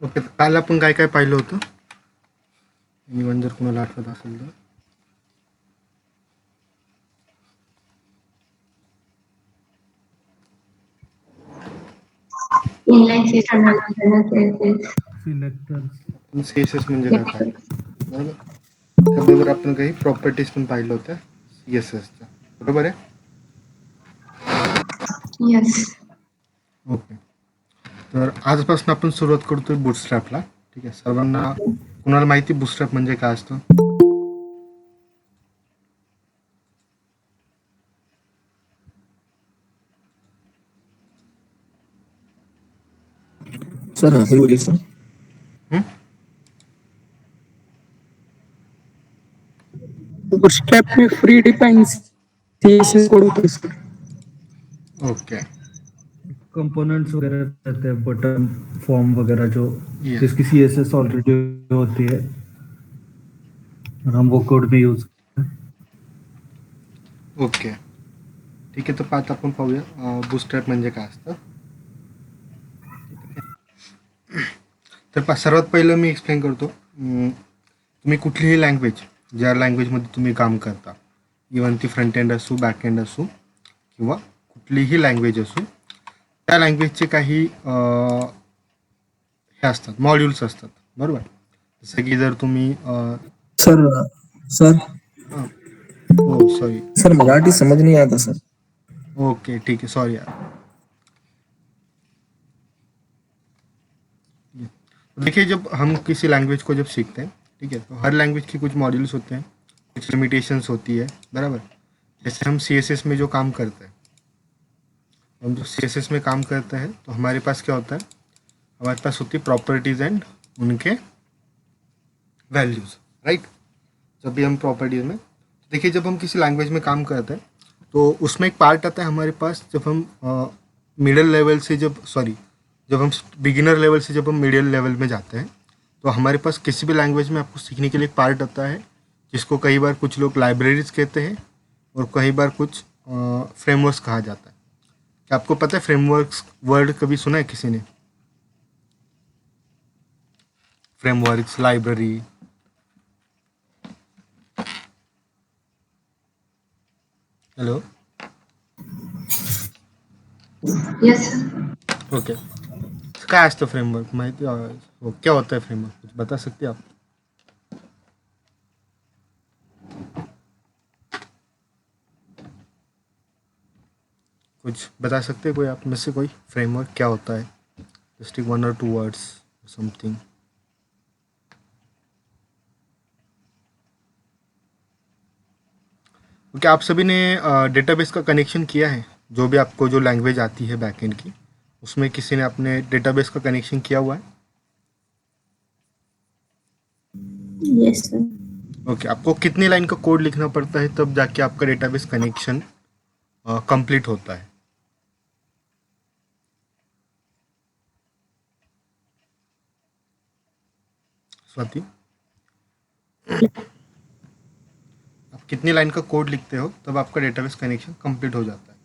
Okay. काल आपण काय काय पाहिलं होतं? इव्हन जर कोणाला आठवत असेल तर. Inline system analysis. Selector CSS म्हणजे काय पाहिलं, बरोबर. त्याबरोबर आपण काही प्रॉपर्टीज पण पाहिलं होत्या सीएसएसच्या, बरोबर आहे. Yes. ओके. तर आजपासून आपण सुरुवात करतोय बूटस्ट्रॅपला. ठीक आहे. सर्वांना कुणाला माहिती बूटस्ट्रॅप म्हणजे काय असतं? सर हे बोलिए सर. बूटस्ट्रैप में फ्री डिफाइन सीएसएस कोड होता है सर. ओके. कंपोनेंट्स वगैरह रहते हैं, बटन फॉर्म वगैरह जो Yes. जिसकी सीएसएस ऑलरेडी होती है और हम वो कोड भी यूज. ओके. ठीक आहे. तर आता आपण पाहूया बूटस्ट्रॅप म्हणजे काय असतं. तर सर्वात पहिलं मी एक्सप्लेन करतो. तुम्ही कुठलीही लँग्वेज, ज्या लँग्वेजमध्ये तुम्ही काम करता, इवन ती फ्रंट एंड असू, बॅक एंड असू किंवा कुठलीही लँग्वेज असू, त्या लँग्वेजचे काही हे असतात, मॉड्यूल्स असतात, बरोबर. जसं की जर तुम्ही सर सर हो सॉरी सर मराठी समझ नहीं आता सर. ओके ठीक है, सॉरी यार. देखिए, जब हम किसी लैंग्वेज को जब सीखते हैं, ठीक है, तो हर लैंग्वेज की कुछ मॉड्यूल्स होते हैं, कुछ लिमिटेशंस होती है, बराबर. जैसे हम सीएसएस में जो काम करते हैं, हम जो सीएसएस में काम करते हैं तो हमारे पास क्या होता है, हमारे पास होती है प्रॉपर्टीज एंड उनके वैल्यूज, राइट. जब भी हम प्रॉपर्टीज में, देखिए, जब हम किसी लैंग्वेज में काम करते हैं तो उसमें एक पार्ट आता है हमारे पास, जब हम मिडिल लेवल से जब हम बिगिनर लेवल से जब हम मिडिल लेवल में जाते हैं तो हमारे पास किसी भी लैंग्वेज में आपको सीखने के लिए एक पार्ट आता है जिसको कई बार कुछ लोग लाइब्रेरीज कहते हैं और कई बार कुछ फ्रेमवर्क्स कहा जाता है. क्या आपको पता है फ्रेमवर्क्स वर्ड कभी सुना है किसी ने? Frameworks, library. Hello. Yes, sir. Okay. क्या असतं फ्रेमवर्क, माहिती हो, क्या होता है फ्रेमवर्क, कुछ बता सकते हैं आप? कुछ बता सकते हैं कोई आप में से कोई, फ्रेमवर्क क्या होता है? Just 1 or 2 words something. क्या आप सभी ने डेटाबेस का कनेक्शन किया है? जो भी आपको जो लैंग्वेज आती है बैकएंड की, उसमें किसी ने अपने डेटाबेस का कनेक्शन किया हुआ है? Yes, sir. ओके. आपको कितनी लाइन का कोड लिखना पड़ता है तब जाके आपका डेटाबेस कनेक्शन कंप्लीट होता है? स्वाति, आप कितनी लाइन का कोड लिखते हो तब आपका डेटाबेस कनेक्शन कंप्लीट हो जाता है?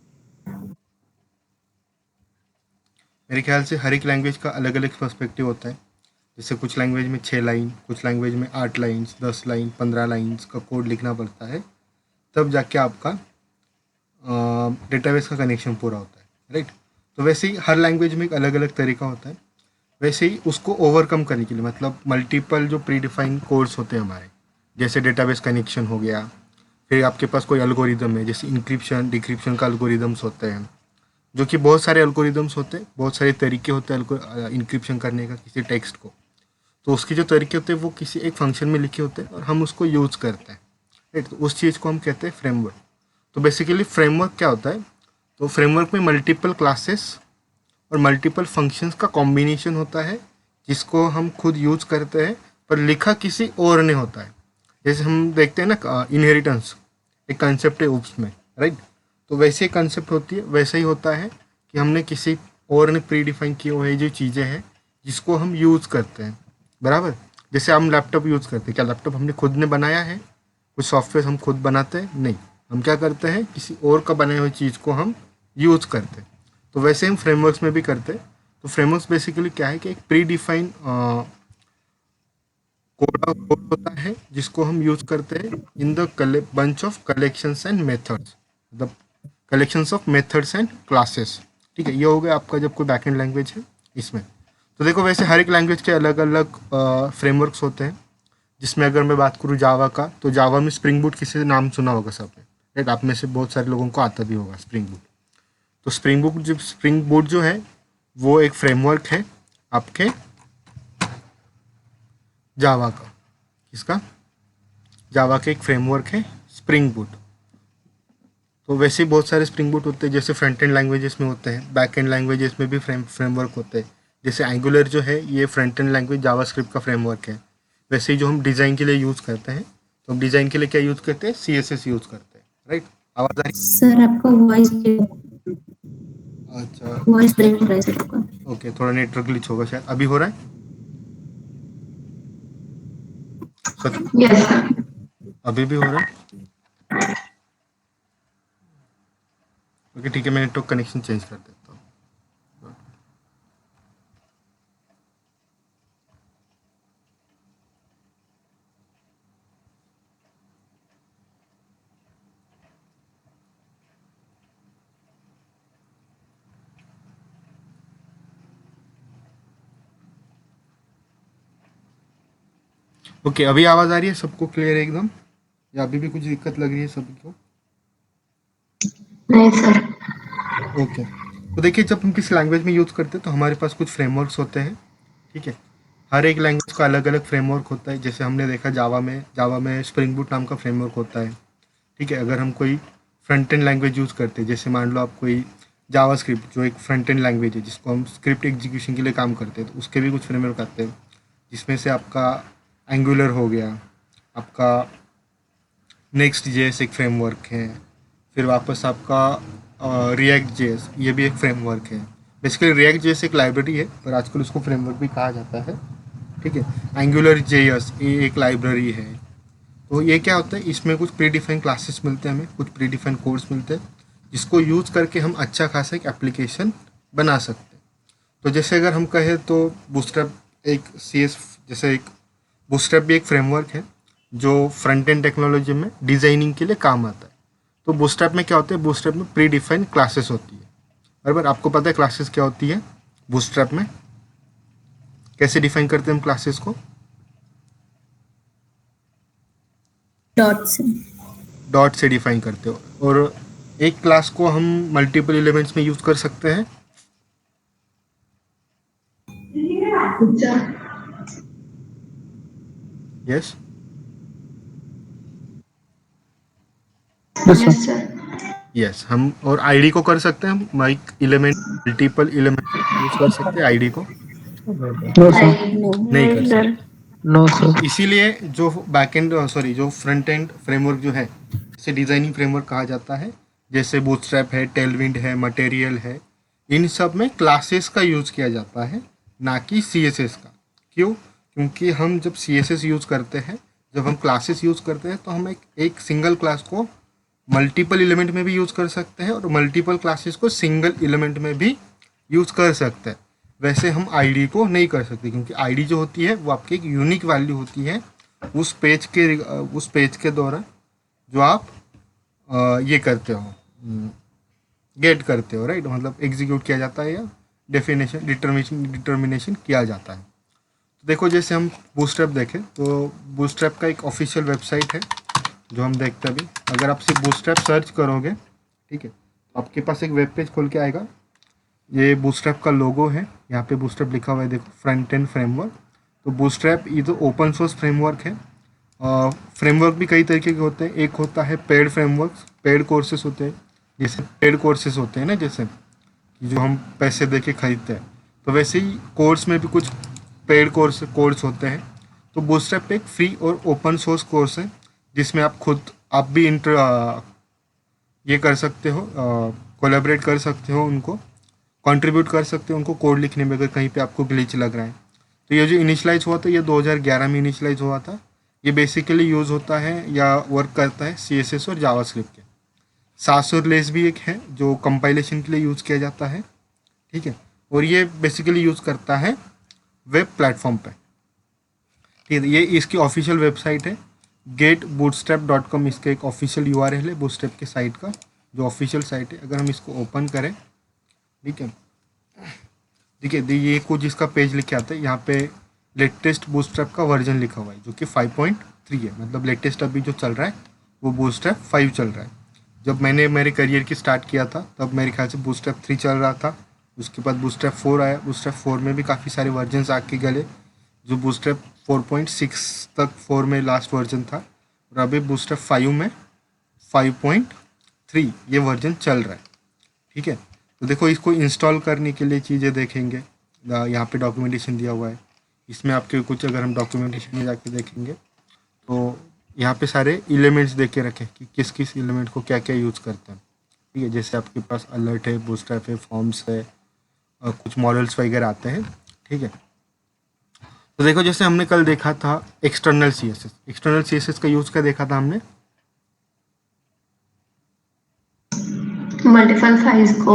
मेरे ख्याल से हर एक लैंग्वेज का अलग अलग पर्सपेक्टिव होता है. जैसे कुछ लैंग्वेज में 6 लाइन, कुछ लैंग्वेज में 8 लाइन्स, 10 लाइन, 15 लाइन्स का कोड लिखना पड़ता है तब जाके आपका डेटाबेस का कनेक्शन पूरा होता है, राइट. तो वैसे ही हर लैंग्वेज में एक अलग अलग तरीका होता है. वैसे ही उसको ओवरकम करने के लिए, मतलब मल्टीपल जो प्री डिफाइंड कोड्स होते हैं हमारे, जैसे डेटाबेस कनेक्शन हो गया, फिर आपके पास कोई एल्गोरिदम है, जैसे इंक्रिप्शन डिक्रिप्शन का एल्गोरिदम्स होते हैं, जो कि बहुत सारे एल्गोरिदम्स होते हैं, बहुत सारे तरीके होते हैं इंक्रिप्शन करने का किसी टेक्स्ट को. तो उसके जो तरीके होते हैं वो किसी एक फंक्शन में लिखे होते हैं और हम उसको यूज़ करते हैं, राइट. तो उस चीज़ को हम कहते हैं फ्रेमवर्क. तो बेसिकली फ्रेमवर्क क्या होता है, तो फ्रेमवर्क में मल्टीपल क्लासेस और मल्टीपल फंक्शंस का कॉम्बिनेशन होता है जिसको हम खुद यूज़ करते हैं पर लिखा किसी और ने होता है. जैसे हम देखते हैं ना, इनहेरिटेंस एक कंसेप्ट है UPS में, राइट. तो वैसे कंसेप्ट होती है, वैसे ही होता है कि हमने किसी और ने प्री डिफाइन किए हुए जो चीज़ें हैं जिसको हम यूज़ करते हैं, बराबर. जैसे हम लैपटॉप यूज़ करते हैं, क्या लैपटॉप हमने खुद ने बनाया है? कुछ सॉफ्टवेयर हम खुद बनाते हैं? नहीं. हम क्या करते हैं, किसी और का बनाई हुई चीज़ को हम यूज़ करते हैं. तो वैसे हम फ्रेमवर्क्स में भी करते हैं. तो फ्रेमवर्क्स बेसिकली क्या है कि एक प्री डिफाइन कोड होता है जिसको हम यूज करते हैं in the bunch of collections and methods, the collections of methods and classes. ठीक है, ये हो गया आपका जब कोई बैकएंड लैंग्वेज है इसमें। तो देखो वैसे हर एक लैंग्वेज के अलग अलग फ्रेमवर्क्स होते हैं, जिसमें अगर मैं बात करूँ जावा का, तो जावा में स्प्रिंग बूट किसी नाम सुना होगा सबने, राइट? आप में से बहुत सारे लोगों को आता भी होगा स्प्रिंग बूट। तो स्प्रिंग बूट जो है वो एक फ्रेमवर्क है आपके जावा का। किसका? जावा का एक फ्रेमवर्क है स्प्रिंग बूट। तो वैसे ही बहुत सारे स्प्रिंग बूट होते हैं, जैसे फ्रंट एंड लैंग्वेजेस में होते हैं, बैक एंड लैंग्वेजेस में भी फ्रेमवर्क होते हैं। जैसे एंगुलर जो है ये फ्रंट एंड लैंग्वेज जावास्क्रिप्ट का फ्रेमवर्क है। वैसे ही जो हम डिज़ाइन के लिए यूज़ करते हैं, तो हम डिज़ाइन के लिए क्या यूज़ करते हैं? CSS यूज़ करते हैं, राइट? आवाज़ आ रही? सर आपका वॉइस अच्छा, ब्रेक हो रहा है सर आपका। ओके, थोड़ा नेटवर्क ग्लिच होगा शायद। अभी हो रहा है? Yes sir. अभी भी हो रहा है? ओके ठीक है, मैं नेटवर्क कनेक्शन चेंज कर देता हूँ। ओके, अभी आवाज़ आ रही है? सबको क्लियर है एकदम, या अभी भी कुछ दिक्कत लग रही है सभी को? नहीं सर। ओके, तो देखिए जब हम किसी लैंग्वेज में यूज़ करते हैं तो हमारे पास कुछ फ्रेमवर्क्स होते हैं। ठीक है, हर एक लैंग्वेज का अलग अलग फ्रेमवर्क होता है। जैसे हमने देखा जावा में स्प्रिंग बूट नाम का फ्रेमवर्क होता है। ठीक है, अगर हम कोई फ्रंट एंड लैंग्वेज यूज़ करते हैं, जैसे मान लो आप कोई जावास्क्रिप्ट जो एक फ्रंट एंड लैंग्वेज है जिसको हम स्क्रिप्ट एग्जीक्यूशन के लिए काम करते हैं, तो उसके भी कुछ फ्रेमवर्क आते हैं, जिसमें से आपका एंगुलर हो गया, आपका नेक्स्ट जेएस एक फ्रेमवर्क है, फिर वापस आपका रिएक्ट जेएस, ये भी एक फ्रेमवर्क है। बेसिकली रिएक्ट जेएस एक लाइब्रेरी है, पर आजकल उसको फ्रेमवर्क भी कहा जाता है। ठीक है, एंगुलर जेएस ये एक लाइब्रेरी है। तो ये क्या होता है, इसमें कुछ प्री डिफाइन क्लासेस मिलते हैं, हमें कुछ प्री डिफाइन कोर्स मिलते हैं, जिसको यूज़ करके हम अच्छा खासा एक एप्लीकेशन बना सकते हैं। तो जैसे अगर हम कहें तो बूटस्ट्रैप बूटस्ट्रैप भी एक फ्रेमवर्क है जो फ्रंट एंड टेक्नोलॉजी में डिज़ाइनिंग के लिए काम आता है। तो बूटस्ट्रैप में क्या होता है, बूटस्ट्रैप में प्री डिफाइंड क्लासेस होती है। बराबर, आपको पता है क्लासेस क्या होती है बूटस्ट्रैप में? कैसे डिफाइन करते हैं हम क्लासेस को? डॉट से डिफाइन करते हो। और एक क्लास को हम मल्टीपल एलिमेंट्स में यूज कर सकते हैं। Yes yes sir. यस, हम और आईडी को कर सकते हैं, हम मल्टीपल एलिमेंट यूज कर सकते हैं आईडी को। नो सर, नहीं कर सकते। No sir. इसीलिए जो जो फ्रंट एंड फ्रेमवर्क जो है, इसे डिजाइनिंग फ्रेमवर्क कहा जाता है। जैसे बूटस्ट्रैप है, टेलविंड है, मटेरियल है, इन सब में क्लासेस का यूज किया जाता है, ना कि CSS का। क्यों? क्योंकि हम जब CSS यूज करते हैं, जब हम क्लासेस यूज करते हैं, तो हम एक सिंगल क्लास को मल्टीपल एलिमेंट में भी यूज कर सकते हैं और मल्टीपल क्लासेस को सिंगल एलिमेंट में भी यूज कर सकते हैं। वैसे हम आईडी को नहीं कर सकते, क्योंकि आईडी जो होती है वो आपकी एक यूनिक वैल्यू होती है उस पेज के दौरान जो आप ये करते हो, गेट करते हो, राइट? मतलब एग्जीक्यूट किया जाता है या डिटर्मिनेशन किया जाता है। तो देखो जैसे हम बूटस्ट्रैप देखें तो बूटस्ट्रैप का एक ऑफिशियल वेबसाइट है जो हम देखते हैं अभी। अगर आप सिर्फ बूटस्ट्रैप सर्च करोगे, ठीक है, तो आपके पास एक वेब पेज खोल के आएगा। ये बूटस्ट्रैप का लोगो है, यहाँ पे बूटस्ट्रैप लिखा हुआ है, देखो, फ्रंट एंड फ्रेमवर्क। तो बूटस्ट्रैप ये तो ओपन सोर्स फ्रेमवर्क है। फ्रेमवर्क भी कई तरीके के होते हैं। एक होता है पेड फ्रेमवर्क, पेड कोर्सेज होते हैं, जैसे पेड कोर्सेज होते हैं ना, जैसे जो हम पैसे दे के खरीदते हैं। तो वैसे ही कोर्स में भी कुछ पेड कोर्स होते हैं। तो बूटस्ट्रैप एक फ्री और ओपन सोर्स कोर्स है, जिसमें आप भी ये कर सकते हो, कोलैबोरेट कर सकते हो, उनको कंट्रीब्यूट कर सकते हो उनको कोड लिखने में, अगर कहीं पे आपको ग्लिच लग रहा है। तो ये जो इनिशलाइज हुआ था, ये 2011 में इनिशलाइज हुआ था। ये बेसिकली यूज़ होता है या वर्क करता है CSS और जावास्क्रिप्ट के। सास और लेस भी एक है जो कंपाइलेशन के लिए यूज़ किया जाता है। ठीक है, और ये बेसिकली यूज़ करता है वेब प्लेटफॉर्म पे। ठीक है, ये इसकी ऑफिशियल वेबसाइट है getbootstrap.com, इसका एक ऑफिशियल URL है बूटस्ट्रैप के साइट का, जो ऑफिशियल साइट है। अगर हम इसको ओपन करें, ठीक है, ये कुछ इसका पेज लिखे आता है, यहाँ पे लेटेस्ट बूटस्ट्रैप का वर्जन लिखा हुआ है जो कि 5.3 है, मतलब लेटेस्ट अभी जो चल रहा है वो बूटस्ट्रैप 5 चल रहा है। जब मैंने मेरे करियर की स्टार्ट किया था तब मेरे ख्याल से बूटस्ट्रैप 3 चल रहा था, उसके बाद बूटस्ट्रैप 4 आया, बूटस्ट्रैप 4 में भी काफ़ी सारे वर्जन्स आके गए, जो बूटस्ट्रैप 4.6 तक 4 में लास्ट वर्जन था, और अभी बूटस्ट्रैप 5 में 5.3 ये वर्जन चल रहा है। ठीक है, तो देखो इसको इंस्टॉल करने के लिए चीज़ें देखेंगे, यहाँ पे डॉक्यूमेंटेशन दिया हुआ है, इसमें आपके कुछ अगर हम डॉक्यूमेंटेशन में जाके देखेंगे तो यहाँ पे सारे एलिमेंट्स दे के रखें कि किस किस एलिमेंट को क्या क्या यूज़ करते हैं। ठीक है, जैसे आपके पास अलर्ट है, बूटस्ट्रैप है, फॉर्म्स है, और कुछ मॉडल्स वगैरह आते हैं। ठीक है, तो देखो जैसे हमने कल देखा था एक्सटर्नल CSS का यूज़ क्या देखा था हमने, मल्टीपल फाइल्स को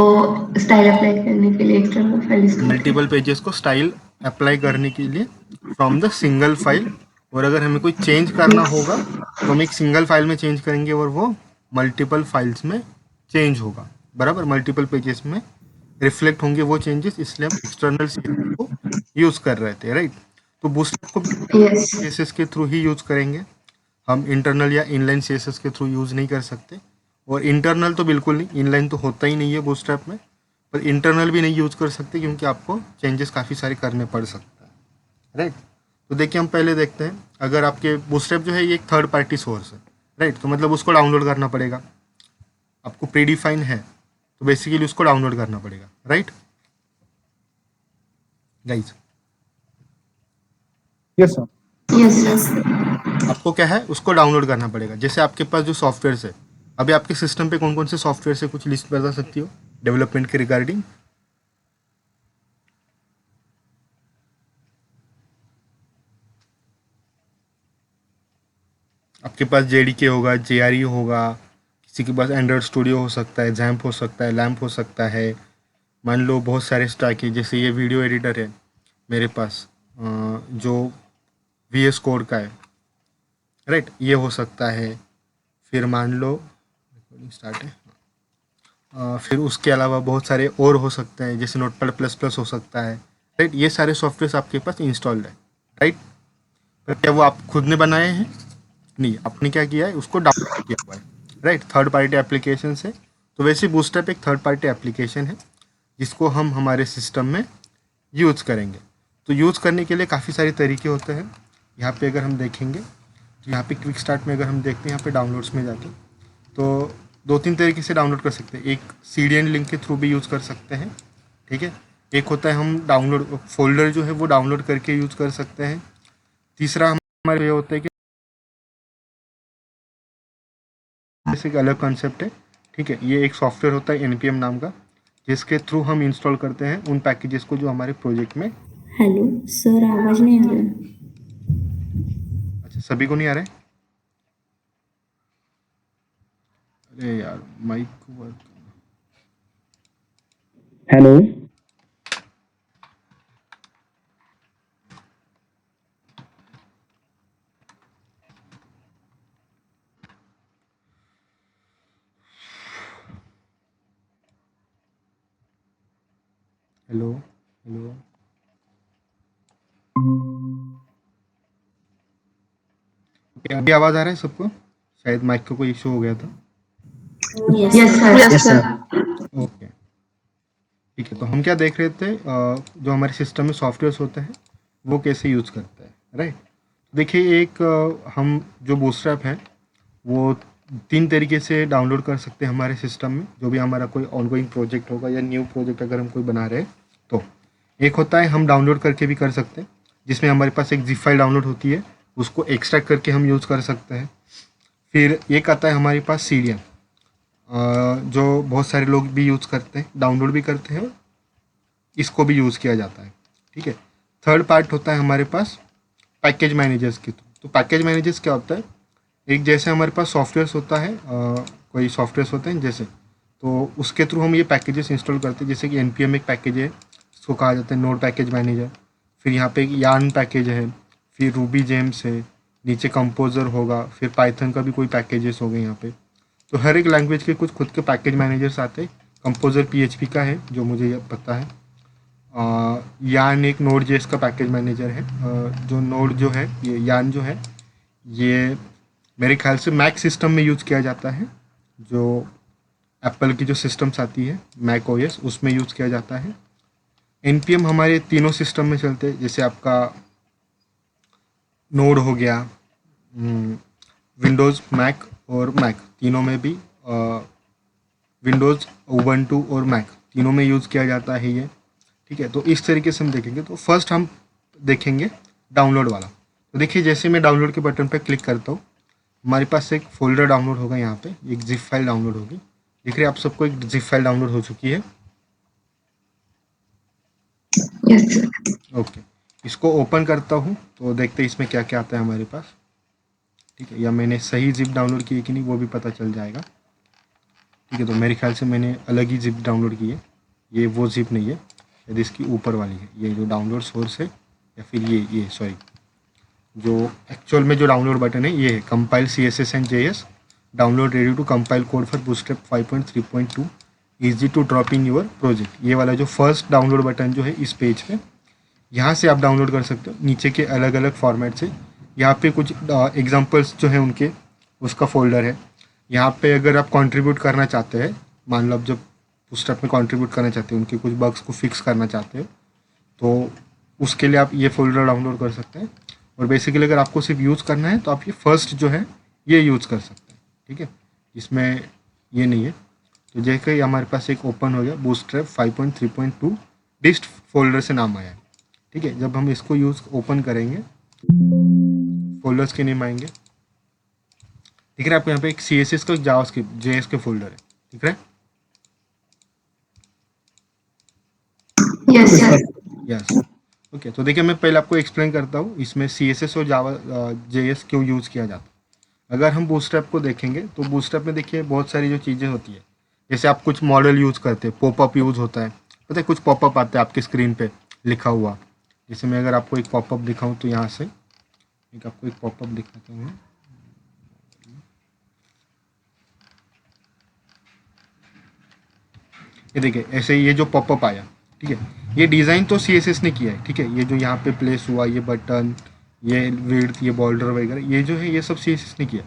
स्टाइल अप्लाई करने के लिए एक्सटर्नल फाइल्स मल्टीपल पेजेस को स्टाइल अप्लाई करने के लिए फ्रॉम द सिंगल फाइल, और अगर हमें कोई चेंज करना होगा तो हम एक सिंगल फाइल में चेंज करेंगे और वो मल्टीपल फाइल्स में चेंज होगा, बराबर, मल्टीपल पेजेस में रिफ्लेक्ट होंगे वो चेंजेस, इसलिए हम एक्सटर्नल CSS को यूज़ कर रहे थे, राइट। तो बूटस्ट्रैप को यस CSS के थ्रू ही यूज़ करेंगे हम, इंटरनल या इनलाइन CSS के थ्रू यूज़ नहीं कर सकते, और इंटरनल तो बिल्कुल नहीं, इनलाइन तो होता ही नहीं है बूटस्ट्रैप में, पर इंटरनल भी नहीं यूज़ कर सकते क्योंकि आपको चेंजेस काफ़ी सारे करने पड़ सकता है, राइट। तो देखिए हम पहले देखते हैं, अगर आपके बूटस्ट्रैप जो है ये एक थर्ड पार्टी सोर्स है, राइट, तो मतलब उसको डाउनलोड करना पड़ेगा, आपको प्रीडिफाइन है तो बेसिकली उसको डाउनलोड करना पड़ेगा, right guys. Yes sir. Yes आपको क्या है, उसको डाउनलोड करना पड़ेगा। जैसे आपके पास जो सॉफ्टवेयर है, अभी आपके सिस्टम पे कौन कौन से सॉफ्टवेयर से कुछ लिस्ट बता सकती हो डेवलपमेंट के रिगार्डिंग? आपके पास JDK होगा, JRE होगा, किसी के पास एंड्रॉयड स्टूडियो हो सकता है, जैम्प हो सकता है, लैम्प हो सकता है, मान लो बहुत सारे स्टैक है, जैसे ये वीडियो एडिटर है मेरे पास जो VS कोड का है, राइट, ये हो सकता है। फिर मान लो रिकॉर्डिंग स्टार्ट है, फिर उसके अलावा बहुत सारे और हो सकते हैं, जैसे Notepad++ हो सकता है, राइट। ये सारे सॉफ्टवेयर आपके पास इंस्टॉल्ड है, राइट। पर क्या वो आप खुद ने बनाए हैं? नहीं, आपने क्या किया है, उसको डाउनलोड किया हुआ है, राइट, थर्ड पार्टी एप्लीकेशन से। तो वैसे बूटस्ट्रैप एक थर्ड पार्टी एप्लीकेशन है जिसको हम हमारे सिस्टम में यूज़ करेंगे। तो यूज़ करने के लिए काफ़ी सारे तरीके होते हैं। यहाँ पे अगर हम देखेंगे तो यहाँ पे क्विक स्टार्ट में अगर हम देखते हैं, यहाँ पे डाउनलोड्स में जाके तो 2-3 तरीके से डाउनलोड कर सकते हैं। एक CDN लिंक के थ्रू भी यूज़ कर सकते हैं, ठीक है। एक होता है हम डाउनलोड फोल्डर जो है वो डाउनलोड करके यूज़ कर सकते हैं। तीसरा हमारे ये होता है कि जैसे एक अलग कॉन्सेप्ट है, ठीक है, ये एक सॉफ्टवेयर होता है NPM नाम का, जिसके थ्रू हम इंस्टॉल करते हैं उन पैकेजेस को जो हमारे प्रोजेक्ट में। हेलो सर, आवाज नहीं आ रहा। अच्छा, सभी को नहीं आ रहा है? अरे यार माइक को वर्क। हेलो। हेलो हेलो, अभी आवाज़ आ रहा है सबको? शायद माइक का कोई इशू हो गया था। Yes sir. Yes sir. Okay, ठीक है। तो हम क्या देख रहे थे, जो हमारे सिस्टम में सॉफ्टवेयर्स होते हैं वो कैसे यूज़ करते हैं, राइट। देखिए एक हम जो बूटस्ट्रैप है वो 3 तरीके से डाउनलोड कर सकते हैं हमारे सिस्टम में, जो भी हमारा कोई ऑनगोइंग प्रोजेक्ट होगा या न्यू प्रोजेक्ट अगर हम कोई बना रहे हैं तो। एक होता है हम डाउनलोड करके भी कर सकते हैं, जिसमें हमारे पास एक zip फाइल डाउनलोड होती है, उसको एक्सट्रैक्ट करके हम यूज़ कर सकते हैं। फिर एक आता है हमारे पास CDN, जो बहुत सारे लोग भी यूज़ करते हैं, डाउनलोड भी करते हैं, इसको भी यूज़ किया जाता है, ठीक है। थर्ड पार्ट होता है हमारे पास पैकेज मैनेजर्स के थ्रू। तो पैकेज मैनेजर्स क्या होता है, एक जैसे हमारे पास सॉफ्टवेयर्स होता है, कोई सॉफ्टवेयर्स होते हैं जैसे, तो उसके थ्रू हम ये पैकेजेस इंस्टॉल करते हैं। जैसे कि NPM एक पैकेज है, इसको कहा जाता है नोड पैकेज मैनेजर। फिर यहाँ पे एक यार्न पैकेज है, फिर रूबी जेम्स है, नीचे कंपोजर होगा, फिर पाइथन का भी कोई पैकेजेस हो गए यहाँ पे। तो हर एक लैंग्वेज के कुछ खुद के पैकेज मैनेजर्स आते हैं। कंपोजर PHP का है जो मुझे ये पता है। यार्न एक नोड जेएस का पैकेज मैनेजर है। जो नोड जो है ये यार्न जो है ये मेरे ख्याल से मैक सिस्टम में यूज़ किया जाता है। जो एप्पल की जो सिस्टम्स आती है मैक OS उसमें यूज़ किया जाता है। NPM हमारे तीनों सिस्टम में चलते हैं, जैसे आपका नोड हो गया, विंडोज़ मैक और मैक तीनों में भी, विंडोज़ उबंटू और मैक तीनों में यूज़ किया जाता है ये। ठीक है, तो इस तरीके से हम देखेंगे। तो फर्स्ट हम देखेंगे डाउनलोड वाला। तो देखिए जैसे मैं डाउनलोड के बटन पर क्लिक करता हूँ हमारे पास एक फोल्डर डाउनलोड होगा, यहाँ पे एक जिप फाइल डाउनलोड होगी। दिख रही है आप सबको एक जिप फाइल डाउनलोड हो चुकी है। Yes sir. ओके, इसको ओपन करता हूँ तो देखते हैं इसमें क्या क्या आता है हमारे पास। ठीक है, या मैंने सही जिप डाउनलोड की है कि नहीं वो भी पता चल जाएगा। ठीक है, तो मेरे ख्याल से मैंने अलग ही जिप डाउनलोड की है, ये वो जिप नहीं है, शायद इसकी ऊपर वाली है, ये जो डाउनलोड सोर्स है, या फिर ये सॉरी जो एक्चुअल में जो डाउनलोड बटन है ये है compile CSS and JS download ready to compile code for Bootstrap 5.3.2 easy to drop in your project. ये वाला जो फर्स्ट डाउनलोड बटन जो है इस पेज पे, यहाँ से आप डाउनलोड कर सकते हो। नीचे के अलग अलग फॉर्मेट से यहाँ पे कुछ एग्जांपल्स जो है उनके उसका फोल्डर है। यहाँ पे अगर आप कंट्रीब्यूट करना चाहते हैं, मान लो आप जब बूटस्ट्रैप में कंट्रीब्यूट करना चाहते हैं, उनके कुछ बग्स को फिक्स करना चाहते हो, तो उसके लिए आप ये फोल्डर डाउनलोड कर सकते हैं। और बेसिकली अगर आपको सिर्फ यूज़ करना है तो आप ये फर्स्ट जो है ये यूज़ कर सकते हैं। ठीक है, इसमें ये नहीं है। तो जैसे ही हमारे पास एक ओपन हो गया बूटस्ट्रैप 5.3.2 डिस्ट फोल्डर से नाम आया है। ठीक है, जब हम इसको ओपन करेंगे फोल्डर्स के नेम आएंगे। दिख रहा है आपको यहाँ पे एक CSS का जावास्क्रिप्ट JS के फोल्डर है, दिख रहा है? Yes sir. यस। ओके, तो देखिए मैं पहले आपको एक्सप्लेन करता हूँ इसमें CSS और जावा JS क्यों यूज़ किया जाता है। अगर हम बूटस्ट्रैप को देखेंगे तो बूटस्ट्रैप में देखिए बहुत सारी जो चीज़ें होती है, जैसे आप कुछ मॉडल यूज़ करते हैं, पॉपअप यूज़ होता है, पता है कुछ पॉपअप आते हैं आपकी स्क्रीन पे लिखा हुआ। जैसे मैं अगर आपको एक पॉपअप दिखाऊँ तो यहाँ से आपको एक पॉपअप दिखाता हूँ। ये देखिए ऐसे ये जो पॉपअप आया, ठीक है, ये डिज़ाइन तो CSS ने किया है। ठीक है, ये जो यहाँ पे प्लेस हुआ, ये बटन, ये विड्थ, ये बॉर्डर वगैरह, ये जो है ये सब CSS ने किया।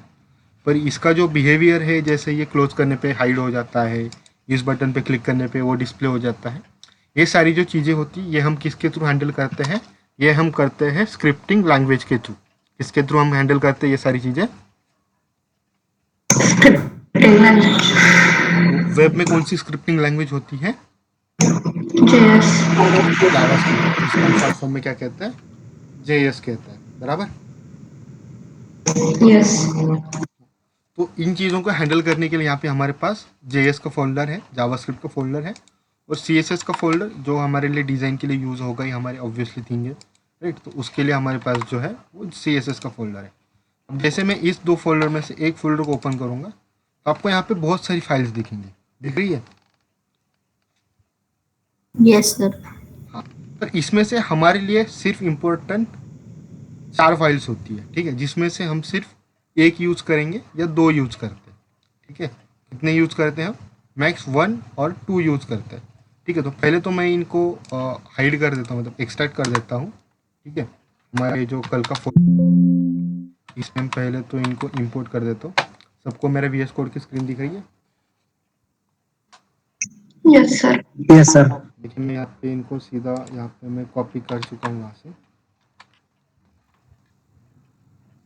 पर इसका जो बिहेवियर है, जैसे ये क्लोज करने पे हाइड हो जाता है, इस बटन पे क्लिक करने पे वो डिस्प्ले हो जाता है, ये सारी जो चीज़ें होती है ये हम किसके थ्रू हैंडल करते हैं? ये हम करते हैं स्क्रिप्टिंग लैंग्वेज के थ्रू। किसके थ्रू हम हैंडल करते हैं ये सारी चीज़ें? Scripting language. वेब में कौन सी स्क्रिप्टिंग लैंग्वेज होती है? JS। जावास्क्रिप्ट। इसको शॉर्ट फॉर्म में क्या कहते हैं? JS कहते हैं, बराबर। यस। तो इन चीज़ों को हैंडल करने के लिए यहाँ पे हमारे पास JS का फोल्डर है, जावास्क्रिप्ट का फोल्डर है, और CSS का फोल्डर जो हमारे लिए डिज़ाइन के लिए यूज़ होगा ही, हमारे ऑब्वियसली थिंग है, राइट। तो उसके लिए हमारे पास जो है वो CSS का फोल्डर है। अब जैसे मैं इस दो फोल्डर में से एक फोल्डर को ओपन करूँगा तो आपको यहाँ पे बहुत सारी फाइल्स दिखेंगी, दिख रही है? Yes sir. हाँ, पर इसमें से हमारे लिए सिर्फ इम्पोर्टेंट 4 फाइल्स होती है। ठीक है, जिसमें से हम सिर्फ एक यूज़ करेंगे या 2 यूज़ करते हैं। ठीक है, कितने यूज़ करते हैं हम? मैक्स 1 और 2 यूज़ करते हैं। ठीक है, तो पहले तो मैं इनको हाइड कर देता हूँ, मतलब एक्सट्रैक्ट कर देता हूँ। ठीक है, हमारे जो कल का इसमें हम पहले तो इनको इंपोर्ट कर देता हूँ। सबको मेरा VS कोड की स्क्रीन दिख रही है? Yes sir. Yes sir. देखिए मैं यहाँ पे इनको सीधा यहाँ पे मैं कॉपी कर चुका हूँ वहाँ से,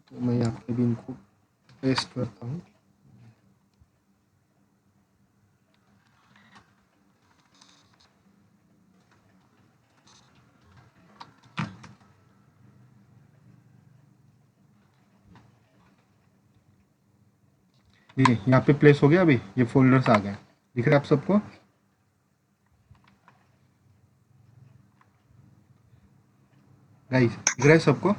तो मैं यहाँ पे भी इनको पेस्ट करता हूँ। देखिए यहाँ पे प्लेस हो गया, अभी ये फोल्डर्स आ गए, दिख रहा है आप सबको? गाइस दिख रहा है सबको?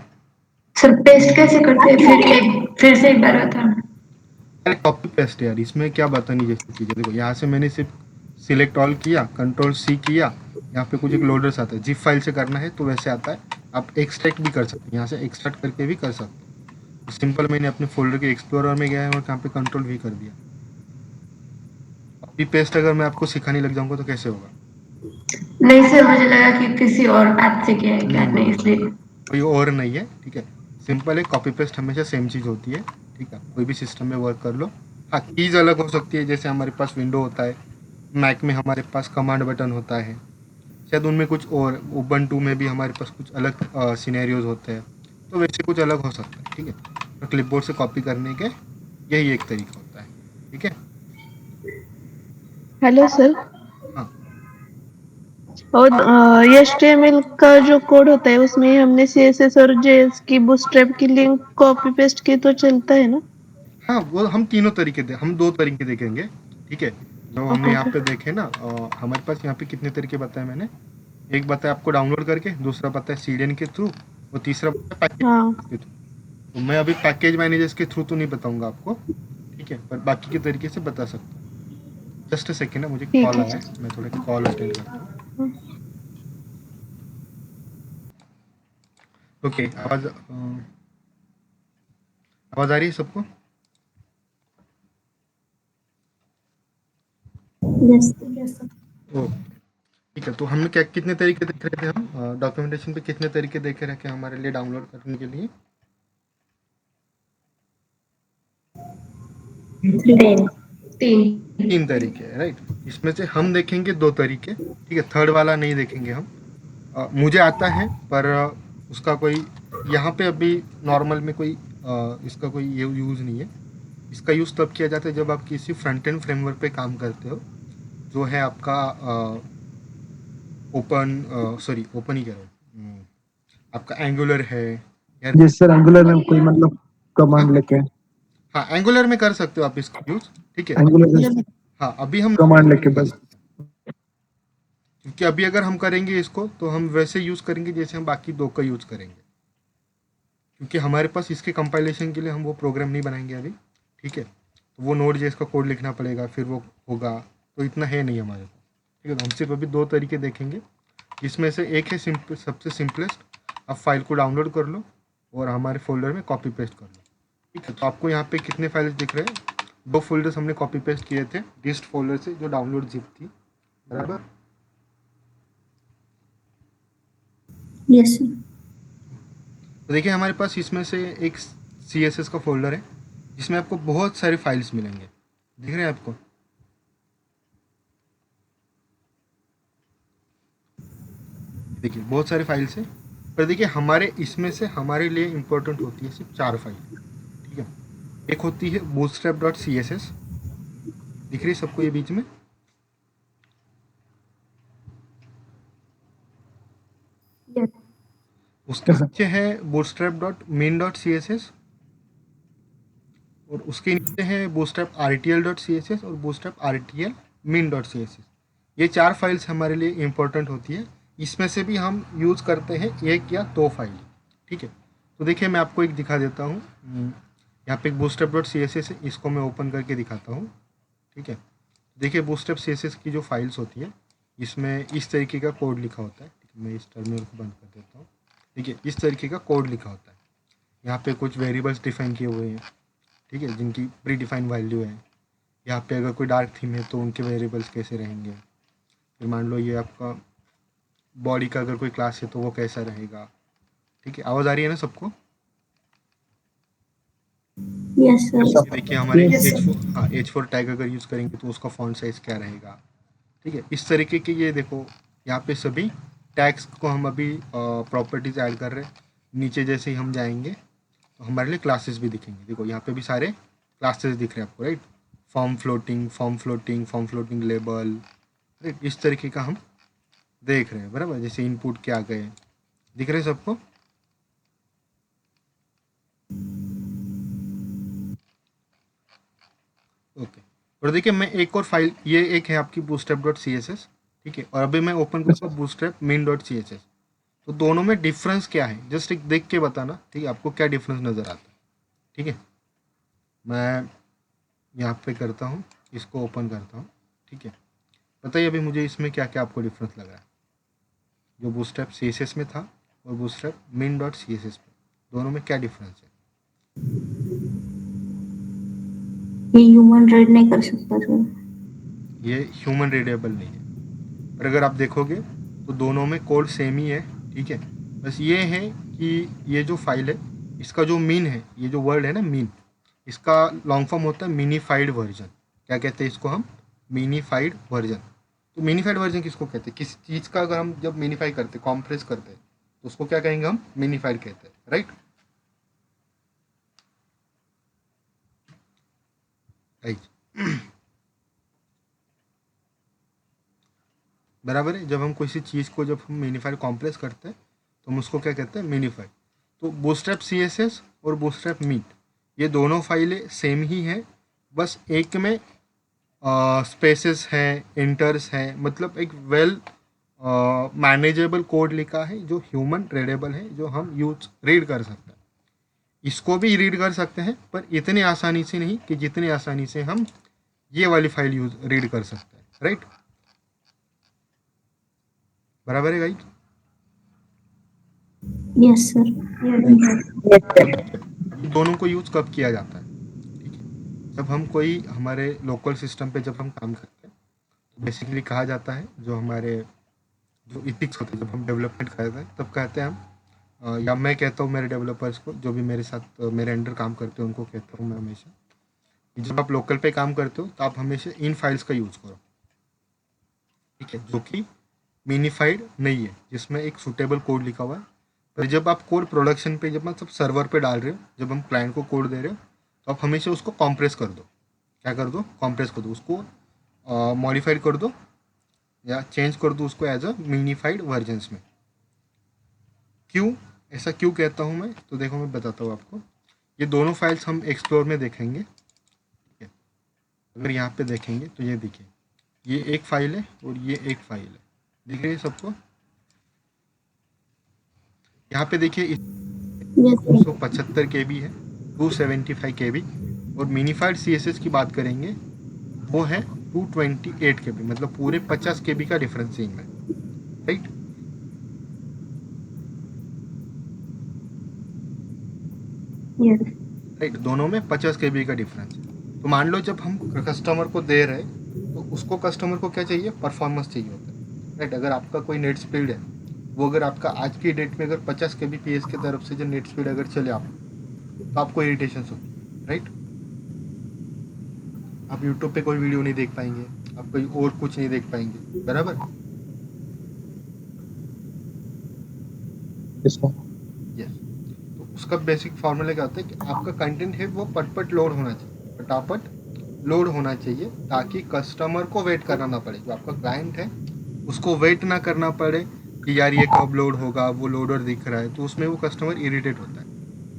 सर पेस्ट कैसे करते हैं? फिर से एक बार बताना। अरे कॉपी पेस्ट यार, इसमें क्या बतानी जैसी चीज़ है। देखो यहाँ से मैंने सिर्फ सिलेक्ट ऑल किया, कंट्रोल C किया, यहाँ पे कुछ एक लोडर्स आता है, जिप फाइल से करना है तो वैसे आता है, आप एक्सट्रैक्ट भी कर सकते हैं, यहाँ से एक्सट्रैक्ट करके भी कर सकते हैं। तो सिंपल मैंने अपने फोल्डर के एक्सप्लोरर में गया है और यहाँ पे कंट्रोल भी कर दिया। कॉपी पेस्ट अगर मैं आपको सिखाने लग जाऊंगा तो कैसे होगा? नहीं सर, मुझे लगा कि किसी और ऐप से किया है क्या, नहीं, नहीं इसलिए। कोई और नहीं है, ठीक है। सिंपल है, कॉपी पेस्ट हमेशा सेम चीज़ होती है, ठीक है। कोई भी सिस्टम में वर्क कर लो। हाँ, कीज़ अलग हो सकती है, जैसे हमारे पास विंडो होता है, मैक में हमारे पास कमांड बटन होता है, शायद उनमें कुछ और, उबंटू में भी हमारे पास कुछ अलग सिनेरियोज होते हैं, तो वैसे कुछ अलग हो सकता है, ठीक है। तो क्लिपबोर्ड से कॉपी करने के यही एक तरीका होता है, ठीक है। Hello sir. हाँ और ये HTML का जो कोड होता है उसमें हमने CSS और JS की बूटस्ट्रैप की लिंक कॉपी पेस्ट की तो चलता है ना? हाँ, वो हम तीनों तरीके हम दो तरीके देखेंगे, ठीक है। जो हमने ओके यहाँ सर। पे देखे ना, हमारे पास यहाँ पे कितने तरीके बताए मैंने, एक बताया आपको डाउनलोड करके, दूसरा बताया CDN के थ्रू, और तीसरा बताया हाँ पैकेज के थ्रू। तो मैं अभी पैकेज मैनेजर्स के थ्रू तो नहीं बताऊंगा आपको, ठीक है, पर बाकी के तरीके से बता सकता हूँ। जस्ट अ सेकेंड ना, मुझे ठीक कॉल है आया सर। है, मैं थोड़ा कॉल अटेंड करता हूँ। ओके, आवाज़ आ रही है सबको? यस। ओ, ठीक है। तो हमने क्या कितने तरीके देख रहे थे, हम डॉक्यूमेंटेशन पे कितने तरीके देखे रखे हमारे लिए डाउनलोड करने के लिए? 3। 3 तरीके है, राइट। इसमें से हम देखेंगे 2 तरीके, ठीक है, थर्ड वाला नहीं देखेंगे हम। मुझे आता है, पर उसका कोई यहाँ पे अभी नॉर्मल में कोई इसका कोई ये यूज़ नहीं है। इसका यूज़ तब किया जाता है जब आप किसी फ्रंट एंड फ्रेमवर्क पे काम करते हो, जो है आपका सॉरी, ओपन ही कह रहा हूँ, आपका एंगुलर है या, जिस सर एंगुलर में कोई मतलब हाँ कमांड लेके हाँ, एंगुलर में कर सकते हो आप इसका यूज़, ठीक है। एंगुलर हाँ, अभी हम कमांड नॉर्मल लेके में कर बस। सकते हैं, क्योंकि अभी अगर हम करेंगे इसको तो हम वैसे यूज़ करेंगे जैसे हम बाकी 2 का यूज़ करेंगे, क्योंकि हमारे पास इसके कंपाइलेशन के लिए हम वो प्रोग्राम नहीं बनाएंगे अभी, ठीक है। तो वो नोड जेएस का कोड लिखना पड़ेगा, फिर वो होगा, तो इतना है नहीं हमारे पास, ठीक है। तो हम सिर्फ अभी 2 तरीके देखेंगे। इसमें से एक है सिंपल, सबसे सिंपलेस्ट, आप फाइल को डाउनलोड कर लो और हमारे फोल्डर में कॉपी पेस्ट कर लो, ठीक है। तो आपको यहाँ पे कितने फाइल्स दिख रहे हैं? 2 फोल्डर्स हमने कॉपी पेस्ट किए थे डिस्ट फोल्डर से, जो डाउनलोड जिप थी, बराबर। Yes sir. तो देखिए हमारे पास इसमें से एक CSS का फोल्डर है, जिसमें आपको बहुत सारे फाइल्स मिलेंगे, दिख रहे हैं आपको? देखिए बहुत सारे फाइल्स हैं, पर देखिए हमारे इसमें से हमारे लिए इम्पोर्टेंट होती है सिर्फ 4 फाइल, ठीक है। एक होती है bootstrap.css, दिख रही है सबको ये बीच में? यस। उसके नीचे है bootstrap.main.css, और उसके नीचे है bootstrap.rtl.css और bootstrap.rtl.main.css। ये 4 फाइल्स हमारे लिए इम्पोर्टेंट होती है। इसमें से भी हम यूज़ करते हैं 1 या 2 फाइल, ठीक है। तो देखिए मैं आपको एक दिखा देता हूँ, यहाँ पे एक bootstrap.css है, इसको मैं ओपन करके दिखाता हूँ, ठीक है। देखिए bootstrap.css की जो फाइल्स होती है, इसमें इस तरीके का कोड लिखा होता है, ठीक है। मैं इस टर्मिनल को बंद कर देता हूँ। देखिए इस तरीके का कोड लिखा होता है, यहाँ पे कुछ वेरिएबल्स डिफाइन किए हुए हैं, ठीक है, जिनकी प्री डिफाइंड वैल्यू है। यहाँ पे अगर कोई डार्क थीम है तो उनके वेरिएबल्स कैसे रहेंगे, फिर मान लो ये आपका बॉडी का अगर कोई क्लास है तो वो कैसा रहेगा, ठीक है। आवाज़ आ रही है ना सबको? Yes sir. ये देखिए हमारे यस H4, सर। हाँ H4 टैग अगर यूज़ करेंगे तो उसका फॉन्ट साइज़ क्या रहेगा, ठीक है। इस तरीके के ये देखो, यहाँ पे सभी टैग्स को हम अभी प्रॉपर्टीज ऐड कर रहे हैं। नीचे जैसे ही हम जाएंगे तो हमारे लिए क्लासेस भी दिखेंगे, देखो यहाँ पे भी सारे क्लासेस दिख रहे हैं आपको, right. Form floating label, right. इस तरीके का हम देख रहे हैं, बराबर। जैसे इनपुट के आ गए, दिख रहे हैं सबको? ओके। और देखिए मैं एक और फाइल, ये एक है आपकी bootstrap.css, ठीक है, और अभी मैं ओपन करूँगा bootstrap main.css। तो दोनों में डिफरेंस क्या है, जस्ट एक देख के बताना, ठीक है, आपको क्या डिफरेंस नज़र आता है, ठीक है। मैं यहाँ पे करता हूँ, इसको ओपन करता हूँ, ठीक है। बताइए अभी मुझे इसमें क्या क्या आपको डिफरेंस लग रहा है? जो बूटस्ट्रैप CSS में था और बूटस्ट्रैप min.css में, दोनों में क्या डिफरेंस है? ये ह्यूमन रीड नहीं कर सकता सर। ये ह्यूमन रीडेबल नहीं है। और अगर आप देखोगे तो दोनों में कोड सेम ही है, ठीक है। बस ये है कि ये जो फाइल है इसका जो मीन है, ये जो वर्ड है ना मीन, इसका लॉन्ग फॉर्म होता है मिनीफाइड वर्जन। क्या कहते हैं इसको हम? Minified version. तो मिनीफाइड वर्जन किसको कहते हैं? किसी चीज़ का अगर हम जब मिनीफाई करते हैं, कॉम्प्रेस करते हैं, तो उसको क्या कहेंगे हम? मिनीफाइड कहते हैं, राइट। बराबर है। जब हम किसी चीज़ को जब हम मिनीफाइड कॉम्प्रेस करते हैं तो हम उसको क्या कहते हैं? मिनीफाइड। तो बूटस्ट्रैप CSS और बूटस्ट्रैप मीट, ये दोनों फाइलें सेम ही हैं, बस एक में स्पेसेस हैं, इंटर्स हैं, मतलब एक वेल मैनेजेबल कोड लिखा है जो ह्यूमन रीडेबल है, जो हम रीड कर सकते हैं। इसको भी रीड कर सकते हैं पर इतनी आसानी से नहीं कि जितनी आसानी से हम ये वाली फाइल रीड कर सकते हैं, राइट। बराबर है गाइड? Yes sir. दोनों को यूज कब किया जाता है? ठीक है, जब हम कोई हमारे लोकल सिस्टम पे जब हम काम करते हैं तो बेसिकली कहा जाता है, जो हमारे जो इथिक्स होते हैं जब हम डेवलपमेंट करते हैं तब कहते हैं हम, या मैं कहता हूँ मेरे डेवलपर्स को, जो भी मेरे साथ मेरे अंडर काम करते हैं उनको कहता हूँ मैं हमेशा, कि जब आप लोकल पे काम करते हो तो आप हमेशा इन फाइल्स का यूज़ करो, ठीक है, जो कि मिनीफाइड नहीं है, जिसमें एक सुटेबल कोड लिखा हुआ है। पर जब आप कोड प्रोडक्शन पे, जब मतलब सर्वर पे डाल रहे हो, जब हम क्लाइंट को कोड दे रहे हो, तो आप हमेशा उसको कॉम्प्रेस कर दो। क्या कर दो? कॉम्प्रेस कर दो, उसको मॉडिफाइड कर दो या चेंज कर दो उसको एज अ मिनीफाइड वर्जन्स में। क्यों ऐसा क्यों कहता हूँ मैं? तो देखो मैं बताता हूँ आपको। ये दोनों फाइल्स हम एक्सप्लोर में देखेंगे, ठीक है। अगर यहाँ पे देखेंगे तो ये देखिए, ये एक फाइल है और ये एक फाइल है, दिख रही है सबको? यहाँ पे देखिए 275 KB है, 275 KB, और मिनीफाइड CSS की बात करेंगे वो है 228 KB, मतलब पूरे 50 KB का डिफरेंस है इनमें, राइट। यस। राइट, दोनों में 50 KB का डिफरेंस है। तो मान लो जब हम कस्टमर को दे रहे हैं तो उसको कस्टमर को क्या चाहिए? परफॉर्मेंस चाहिए होता है, राइट। अगर आपका कोई नेट स्पीड है, वो अगर आपका आज की डेट में अगर 50 kbps की तरफ से जो नेट स्पीड अगर चले आप, तो आपको इरिटेशन होती है, राइट। आप यूट्यूब पे कोई वीडियो नहीं देख पाएंगे, आप कोई और कुछ नहीं देख पाएंगे, बराबर। यस तो उसका बेसिक फार्मूला क्या होता है कि आपका कंटेंट है वो पटपट लोड होना चाहिए, फटाफट लोड होना चाहिए, ताकि कस्टमर को वेट करना ना पड़े। जो आपका क्लाइंट है उसको वेट ना करना पड़े कि यार ये कब लोड होगा, वो लोडर दिख रहा है, तो उसमें वो कस्टमर इरिटेट होता है।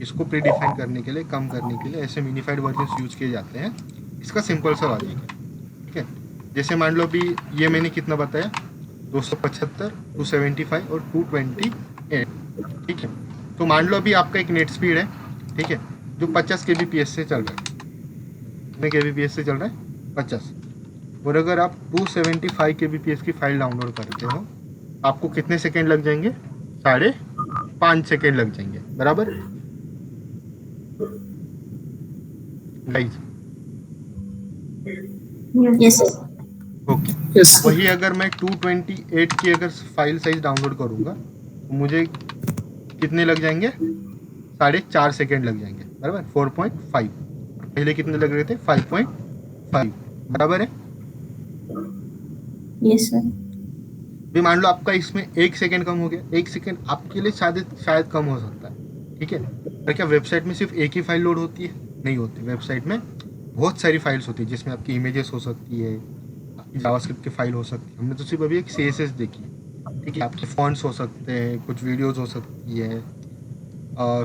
इसको प्रीडिफाइन करने के लिए, कम करने के लिए ऐसे मिनीफाइड वर्जन यूज किए जाते हैं। इसका सिंपल सा लॉजिक है, ठीक है। जैसे मान लो अभी ये मैंने कितना बताया, 275, 275 और 228, ठीक है। तो मान लो अभी आपका एक नेट स्पीड है, ठीक है, जो 50 kbps से चल रहा है। कितने kbps से चल रहा है? 50। और अगर आप 275 kbps की फाइल डाउनलोड करते हो, आपको कितने सेकेंड लग जाएंगे? 5.5 सेकेंड लग जाएंगे, बराबर गाइस? यस। ओके। यस वही अगर मैं 228 की अगर फाइल साइज डाउनलोड करूंगा तो मुझे कितने लग जाएंगे? 4.5 सेकेंड लग जाएंगे, बराबर। 4.5, पहले कितने लग रहे थे? 5.5, बराबर है। Yes sir. भी मान लो आपका इसमें 1 सेकेंड कम हो गया, 1 सेकेंड आपके लिए शायद कम हो सकता है, ठीक है। पर क्या वेबसाइट में सिर्फ एक ही फाइल लोड होती है? नहीं होती। वेबसाइट में बहुत सारी फाइल्स होती है, जिसमें आपकी इमेजेस हो सकती है, आपकी जावास्क्रिप्ट की फाइल हो सकती है। हमने तो सिर्फ अभी एक CSS देखी, ठीक है। आपके फॉन्ट्स हो सकते हैं, कुछ वीडियोस हो सकती है,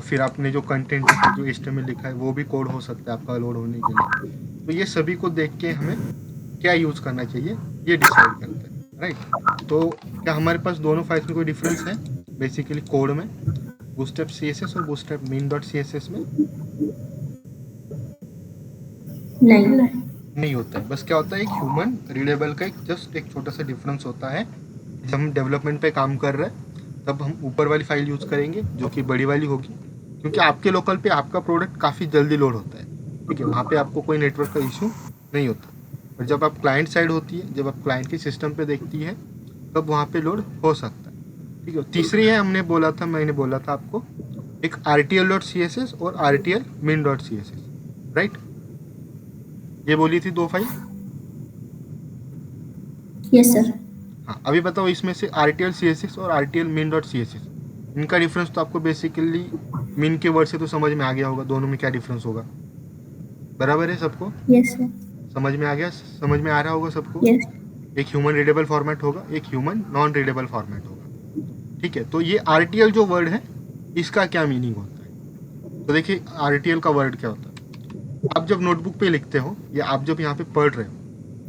फिर आपने जो कंटेंट जो HTML लिखा है वो भी कोड हो सकता है आपका लोड होने के लिए। तो ये सभी को देख के हमें क्या यूज़ करना चाहिए ये डिसाइड करते हैं, राइट। तो क्या हमारे पास दोनों फाइल्स में कोई डिफरेंस है बेसिकली कोड में, बूटस्ट्रैप CSS और बूटस्ट्रैप min.css में? नहीं होता है। बस क्या होता है, एक ह्यूमन रीडेबल का एक जस्ट एक छोटा सा डिफरेंस होता है। जब हम डेवलपमेंट पे काम कर रहे हैं तब हम ऊपर वाली फाइल यूज़ करेंगे जो कि बड़ी वाली होगी, क्योंकि आपके लोकल पे आपका प्रोडक्ट काफ़ी जल्दी लोड होता है, ठीक है, वहाँ पे आपको कोई नेटवर्क का इशू नहीं होता। और जब आप क्लाइंट साइड होती है, जब आप क्लाइंट के सिस्टम पे देखती है, तब वहाँ पे लोड हो सकता है, ठीक है। तीसरी है, मैंने बोला था आपको, एक RTL.css और RTL.min.css, राइट, ये बोली थी 2 फाइल। Yes sir. हाँ, अभी बताओ इसमें से RTL.css और RTL.min.css, इनका डिफरेंस तो आपको बेसिकली min के वर्ड से तो समझ में आ गया होगा, दोनों में क्या डिफरेंस होगा, बराबर है सबको, यस सर। समझ में आ गया, समझ में आ रहा होगा सबको। यस। एक ह्यूमन रीडेबल फॉर्मेट होगा, एक ह्यूमन नॉन रीडेबल फॉर्मेट होगा, ठीक है। तो ये RTL जो वर्ड है, इसका क्या मीनिंग होता है, तो देखिए RTL का वर्ड क्या होता है। आप जब नोटबुक पे लिखते हो या आप जब यहाँ पे पढ़ रहे हो,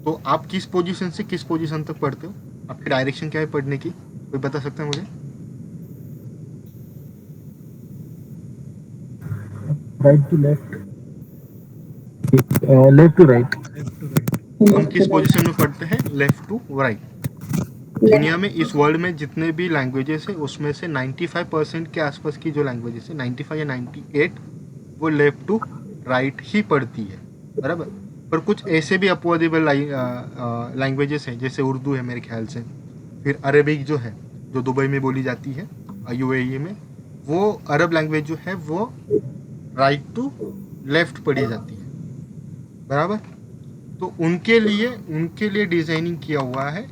तो आप किस पोजीशन से किस पोजीशन तक पढ़ते हो, आपकी डायरेक्शन क्या है पढ़ने की, कोई बता सकता है मुझे? Right to left, left to right. हम किस पोजीशन में पढ़ते हैं, लेफ्ट टू राइट। दुनिया में इस वर्ल्ड में जितने भी लैंग्वेजेस है, उसमें से 95% के आसपास की जो लैंग्वेजेस है, 95 या 98, वो लेफ्ट टू राइट ही पढ़ती है, बराबर। पर कुछ ऐसे भी अपवर्डेबल लैंग्वेजेस हैं, जैसे उर्दू है मेरे ख्याल से, फिर अरबिक जो है, जो दुबई में बोली जाती है, UAE में, वो अरब लैंग्वेज जो है वो राइट टू लेफ्ट पढ़ी जाती है, बराबर। तो उनके लिए डिजाइनिंग किया हुआ है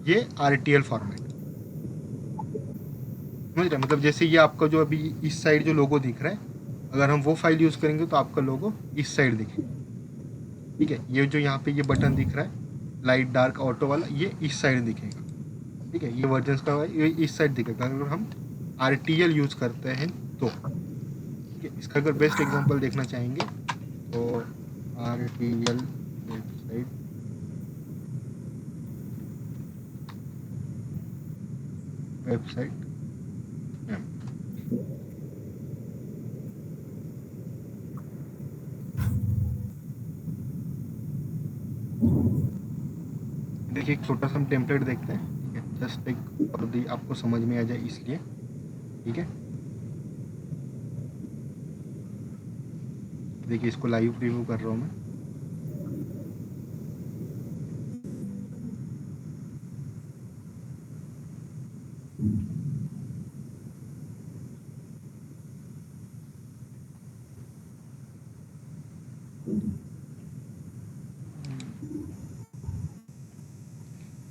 ये RTL फॉर्मेट, समझ रहे हैं? मतलब जैसे ये आपका जो अभी इस साइड जो लोगो दिख रहा है, अगर हम वो फाइल यूज़ करेंगे तो आपका लोगो इस साइड दिखेगा, ठीक है। ये जो यहाँ पे ये बटन दिख रहा है लाइट डार्क ऑटो वाला, ये इस साइड दिखेगा, ठीक है। ये वर्जन्स का ये इस साइड दिखेगा अगर हम RTL यूज़ करते हैं तो, ठीक है। इसका अगर बेस्ट एग्जांपल देखना चाहेंगे तो RTL वेबसाइट देखिए, एक छोटा सा हम टेम्पलेट देखते हैं, ठीक है, जस्ट एक और आपको समझ में आ जाए इसलिए, ठीक है। देखिए इसको लाइव प्रीव्यू कर रहा हूँ मैं,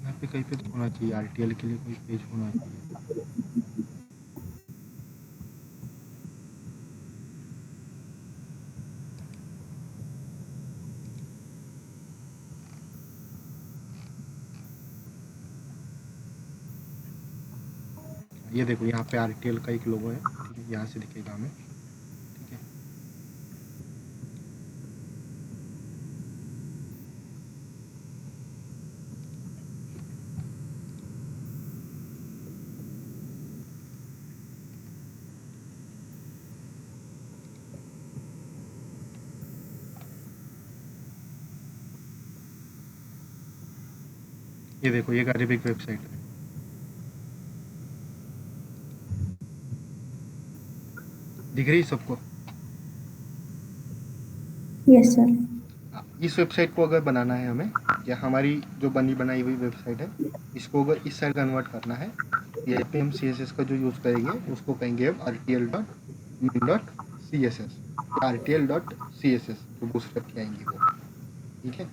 यहाँ पे कहीं पे तो होना चाहिए, RTL के लिए कोई पेज होना चाहिए। ये देखो यहाँ पे RTL का एक लोगो है, ठीक है, यहाँ से दिखेगा हमें, ठीक है। ये देखो ये अरेबिक वेबसाइट है, दिख रही है सबको? Yes sir. इस वेबसाइट को अगर बनाना है हमें, या हमारी जो बनाई हुई वेबसाइट है, इसको अगर इस साइड कन्वर्ट करना है, यहाँ पे हम CSS का जो यूज़ करेंगे उसको कहेंगे अब RTL.min.css, RTL.css जो बूस्टरअप की आएंगी वो, ठीक है।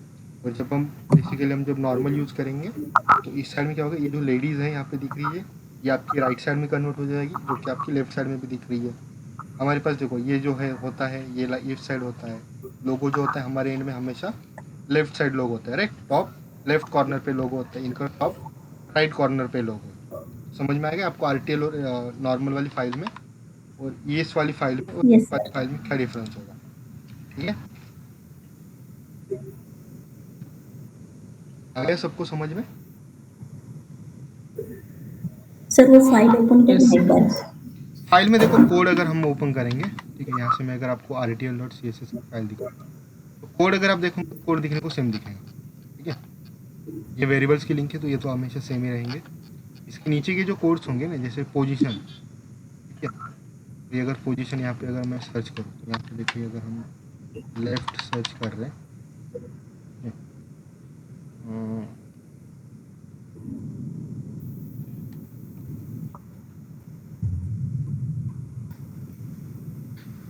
और जब हम बेसिकली जब नॉर्मल यूज़ करेंगे तो इस साइड में क्या होगा, ये जो लेडीज़ है यहाँ पे दिख रही है, ये आपकी राइट साइड में कन्वर्ट हो जाएगी, जो कि आपकी लेफ्ट साइड में भी दिख रही है। हमारे पास देखो ये जो है होता है, ये लेफ्ट साइड होता है, लोगो जो होता है हमारे एंड में हमेशा लेफ्ट साइड लोगो होता है, राइट, टॉप लेफ्ट कॉर्नर पे लोगो होता है, इनका टॉप राइट कॉर्नर पे लोगो। समझ में आएगा आपको RTL और नॉर्मल वाली फाइल में और इस वाली फाइल में और Yes, इस वाली फाइल में क्या डिफरेंस होगा, ठीक है। आ गया सबको समझ में? सर वो फाइल ओपन करने के बाद फाइल में देखो कोड अगर हम ओपन करेंगे, ठीक है, यहाँ से मैं अगर आपको RTL.css की फाइल दिखाऊँ तो कोड अगर आप देखो, कोड दिखने को सेम दिखेगा, ठीक है। ये वेरिएबल्स की लिंक है तो ये तो हमेशा सेम ही रहेंगे। इसके नीचे के जो कोड्स होंगे ना, जैसे पोजीशन, ठीक है, तो ये अगर पोजीशन यहाँ पे अगर मैं सर्च करूँ तो यहाँ पे देखिए, अगर हम लेफ्ट सर्च कर रहे हैं, ठीक है,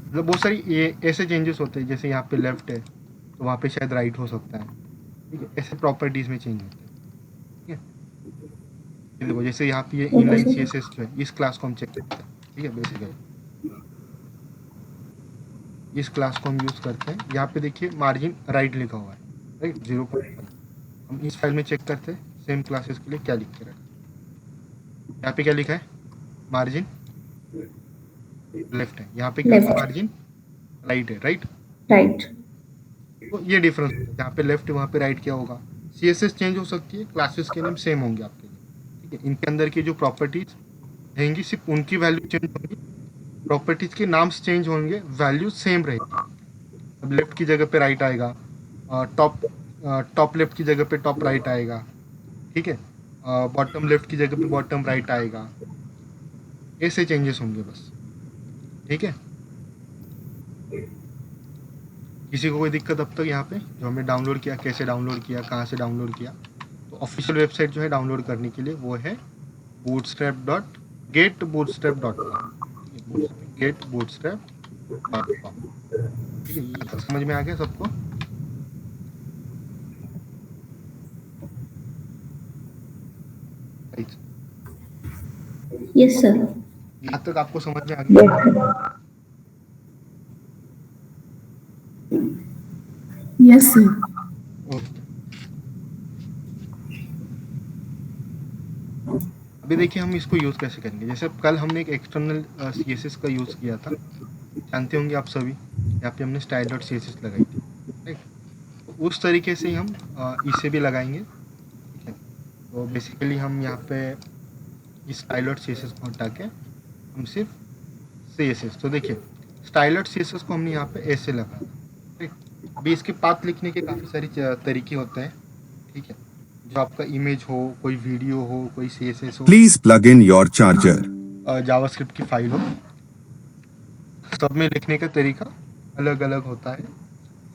मतलब बहुत सारी ये ऐसे चेंजेस होते हैं, जैसे यहाँ पे लेफ्ट है तो वहाँ पे शायद राइट हो सकता है, ठीक है, ऐसे प्रॉपर्टीज में चेंज होते हैं, ठीक है। ये देखो, जैसे यहाँ पे ये इनलाइन सीएसएस जो है, इस क्लास को हम चेक करते हैं, ठीक है, बेसिकली इस क्लास को हम यूज़ करते हैं। यहाँ पे देखिए मार्जिन राइट लिखा हुआ है, राइट, 0.5। हम इस फाइल में चेक करते हैं सेम क्लासेस के लिए क्या लिख के रखा है। यहाँ पे क्या लिखा है, मार्जिन लेफ्ट है, यहाँ पे क्या Left. मार्जिन राइट है, राइट। राइट। तो ये डिफरेंस है, जहाँ पे लेफ्ट है वहाँ पे राइट क्या होगा। सीएसएस चेंज हो सकती है, क्लासेस के नेम सेम होंगे आपके लिए, ठीक है। इनके अंदर की जो प्रॉपर्टीज रहेंगी सिर्फ उनकी वैल्यू चेंज होंगी, प्रॉपर्टीज के नाम्स चेंज होंगे, वैल्यू सेम रहेगी। अब लेफ्ट की जगह पे राइट आएगा, टॉप लेफ्ट की जगह पे टॉप राइट आएगा, ठीक है, बॉटम लेफ्ट की जगह पे बॉटम राइट आएगा, ऐसे चेंजेस होंगे बस, ठीक है। किसी को कोई दिक्कत अब तक यहाँ पे जो हमने डाउनलोड किया, कैसे डाउनलोड किया, कहाँ से डाउनलोड किया, तो ऑफिशियल वेबसाइट जो है डाउनलोड करने के लिए वो है bootstrap.getbootstrap.com, getbootstrap.com, ठीक है। ये समझ में आ गया सबको? Yes sir. यहाँ तक आपको समझ में आ गया? Yes sir. ओके। अभी देखिए हम इसको यूज़ कैसे करेंगे। जैसे कल हमने एक एक्सटर्नल CSS का यूज़ किया था, जानते होंगे आप सभी, यहाँ पे हमने style.css लगाई थी, राइट। तो उस तरीके से ही हम इसे भी लगाएंगे, ठीक है। तो बेसिकली हम यहाँ पे इस style.css को हटा के हम सिर्फ CSS, तो देखिए style.css को हमने यहाँ पे ऐसे लगा था, ठीक। अभी इसके पाथ लिखने के काफ़ी सारी तरीके होते हैं, ठीक है। जो आपका इमेज हो, कोई वीडियो हो, कोई CSS हो, Please plug in your charger. JavaScript की फाइल हो, सब में लिखने का तरीका अलग अलग होता है।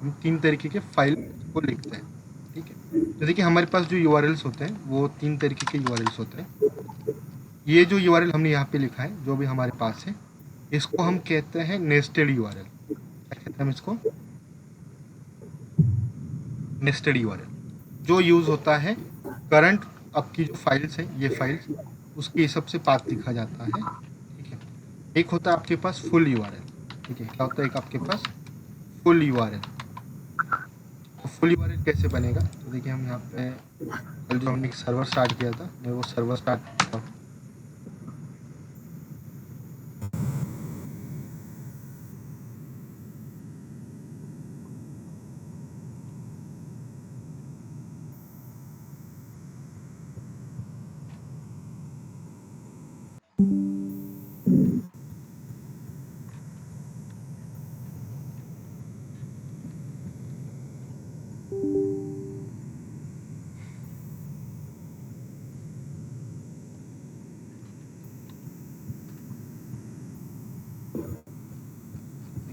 हम 3 तरीके के फाइल को लिखते हैं, ठीक है। तो देखिए हमारे पास जो URLs होते हैं वो 3 तरीके के URLs होते हैं। ये जो URL हमने यहाँ पे लिखा है, जो भी हमारे पास है, इसको हम कहते हैं नेस्टेड URL। क्या कहते हैं हम इसको? नेस्टेड URL, जो यूज़ होता है करंट आपकी जो फाइल्स हैं, ये फाइल्स, उसके हिसाब से पाथ लिखा जाता है, ठीक है। एक होता है आपके पास फुल URL, ठीक है। क्या होता है एक आपके पास फुल URL। तो फुल URL कैसे बनेगा? तो देखिए हम यहाँ पे कल जो हमने सर्वर स्टार्ट किया था, मैं वो सर्वर स्टार्ट करता हूँ।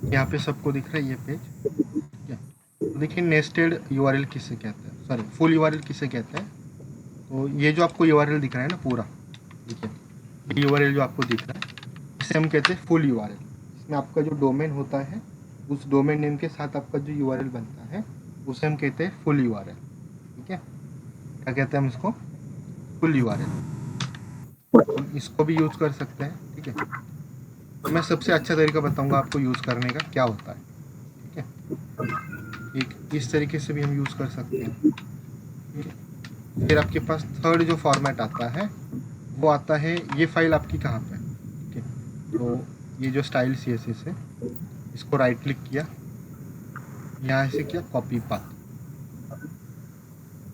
यहाँ पे सबको दिख रहा है ये पेज, ठीक है। तो देखिए नेस्टेड URL किसे कहते हैं, सॉरी फुल URL किसे कहते हैं। तो ये जो आपको URL दिख रहा है ना पूरा, ठीक है, ये URL जो आपको दिख रहा है इसे हम कहते हैं फुल URL। इसमें आपका जो डोमेन होता है, उस डोमेन नेम के साथ आपका जो URL बनता है उसे हम कहते हैं फुल URL, ठीक है। क्या कहते हैं हम इसको? Full URL। हम इसको भी यूज़ कर सकते हैं, ठीक है। तो मैं सबसे अच्छा तरीका बताऊंगा आपको यूज़ करने का क्या होता है, ठीक है। एक इस तरीके से भी हम यूज़ कर सकते हैं, ठीक है। फिर आपके पास थर्ड जो फॉर्मेट आता है वो आता है, ये फाइल आपकी कहाँ पे है, ठीक है। तो ये जो स्टाइल CSS है, इसको राइट क्लिक किया, यहाँ से किया कॉपी पाथ,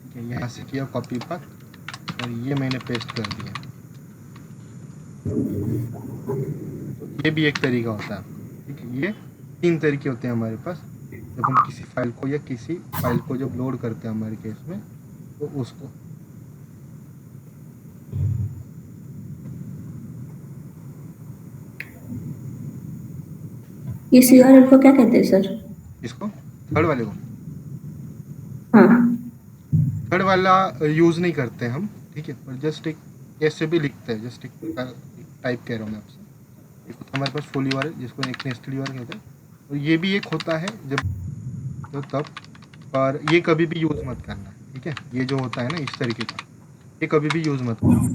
ठीक है, यहाँ से किया कॉपी पाथ और ये मैंने पेस्ट कर दिया। तो ये भी एक तरीका होता है आपका, ठीक है। ये 3 तरीके होते हैं हमारे पास जब हम किसी फाइल को या किसी फाइल को जब लोड करते हैं हमारे केस में, तो उसको, इस यूआरएल को क्या कहते हैं सर? इसको थर्ड वाले को, हाँ, थर्ड वाला यूज़ नहीं करते हम, ठीक है, पर जस्ट एक ऐसे भी लिखते हैं, जस्ट एक टाइप कह रहा हूँ मैं आपसे। एक होता है हमारे पास फुल यूआरएल जिसको एक नेस्टेड यूआरएल कहते हैं, और ये भी एक होता है जब तो तब, पर ये कभी भी यूज़ मत करना, ठीक है। ये जो होता है ना इस तरीके का, ये कभी भी यूज़ मत करना,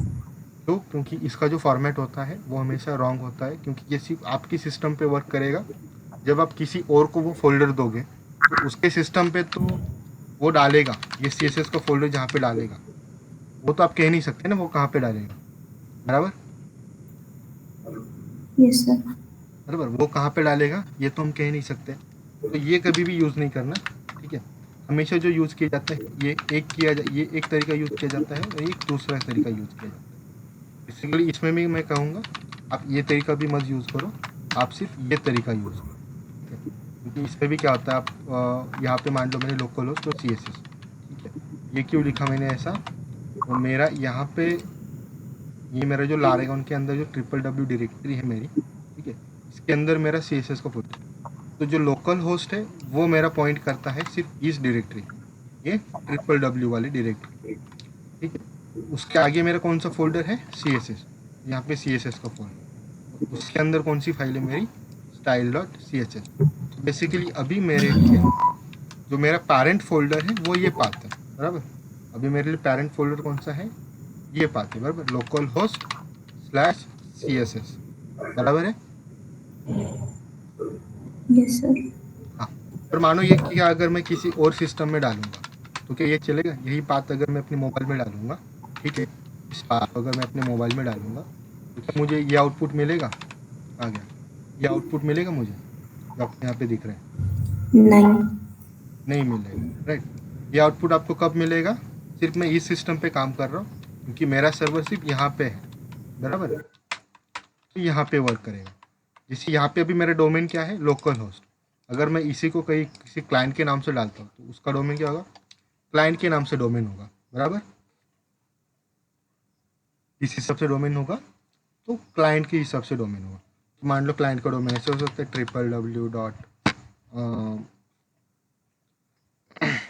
तो क्योंकि इसका जो फॉर्मेट होता है वो हमेशा रॉन्ग होता है, क्योंकि ये सिर्फ आपकी सिस्टम पे वर्क करेगा। जब आप किसी और को वो फोल्डर दोगे तो उसके सिस्टम पे तो वो डालेगा, ये CSS का फोल्डर जहाँ पे डालेगा वो तो आप कह नहीं सकते ना वो कहाँ पे डालेगा, बराबर यस सर। बराबर, वो कहाँ पे डालेगा ये तो हम कह नहीं सकते, तो ये कभी भी यूज़ नहीं करना, ठीक है। हमेशा जो यूज़ किया जाता है ये ये एक तरीका यूज़ किया जाता है और एक दूसरा तरीका यूज़ किया जाता है। बेसिकली इसमें भी मैं कहूँगा आप ये तरीका भी मत यूज़ करो, आप सिर्फ ये तरीका यूज़ करो, ठीक है। क्योंकि इसमें भी क्या होता है, आप यहाँ पे मान लो मैंने लोकल होस्ट और CSS, ठीक है। ये क्यों लिखा मैंने ऐसा, तो मेरा यहाँ पे ये मेरा जो लारेगा उनके अंदर जो www डायरेक्टरी है मेरी, ठीक है, इसके अंदर मेरा CSS का फोल्डर, तो जो लोकल होस्ट है वो मेरा पॉइंट करता है सिर्फ इस डायरेक्टरी, ये www वाली डायरेक्टरी, ठीक है। उसके आगे मेरा कौन सा फोल्डर है, CSS, यहाँ पे CSS का फोल्डर, उसके अंदर कौन सी फाइल है मेरी, style.css। बेसिकली अभी मेरे लिए जो मेरा पेरेंट फोल्डर है वो ये पाथ है, बराबर। अभी मेरे लिए पेरेंट फोल्डर कौन सा है, ये पाथ है, बराबर, लोकल होस्ट /CSS, बराबर है। Yes sir. हाँ, और मानो ये कि अगर मैं किसी और सिस्टम में डालूंगा तो क्या ये चलेगा, यही पाथ अगर मैं अपने मोबाइल में डालूंगा, ठीक है, इस पाथ अगर मैं अपने मोबाइल में डालूंगा तो क्या मुझे ये आउटपुट मिलेगा, आ गया, ये आउटपुट मिलेगा मुझे जो आपको यहाँ पे दिख रहा है, नहीं। नहीं मिलेगा, राइट। ये आउटपुट आपको कब मिलेगा, सिर्फ मैं इस सिस्टम पे काम कर रहा हूँ, क्योंकि मेरा सर्वर सिर्फ यहाँ पे है, बराबर, तो यहाँ पे वर्क करेगा। जैसे यहाँ पे अभी मेरा डोमेन क्या है, लोकल होस्ट, अगर मैं इसी को कहीं किसी क्लाइंट के नाम से डालता हूँ तो उसका डोमेन क्या होगा, क्लाइंट के नाम से डोमेन होगा, बराबर। इस हिसाब से डोमेन होगा तो क्लाइंट के हिसाब से डोमेन होगा। तो मान लो क्लाइंट का डोमेन ऐसे हो सकता है www.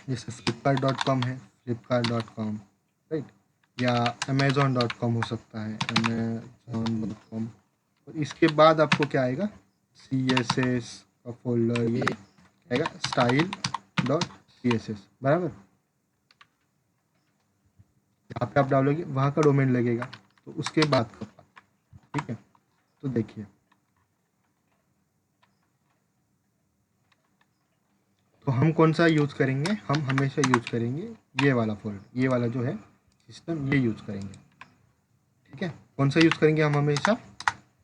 जैसे flipkart.com है, flipkart.com, राइट, या amazon.com हो सकता है, amazon.com, और इसके बाद आपको क्या आएगा, CSS का फोल्डर, ये आएगा style.css, बराबर। यहाँ पे आप डालोगे वहाँ का डोमेन लगेगा, तो उसके बाद का पाथ, ठीक है। तो देखिए, तो हम कौन सा यूज़ करेंगे, हम हमेशा यूज़ करेंगे ये वाला फोल्डर, ये वाला जो है सिस्टम, ये यूज़ करेंगे, ठीक है। कौन सा यूज़ करेंगे, हम हमेशा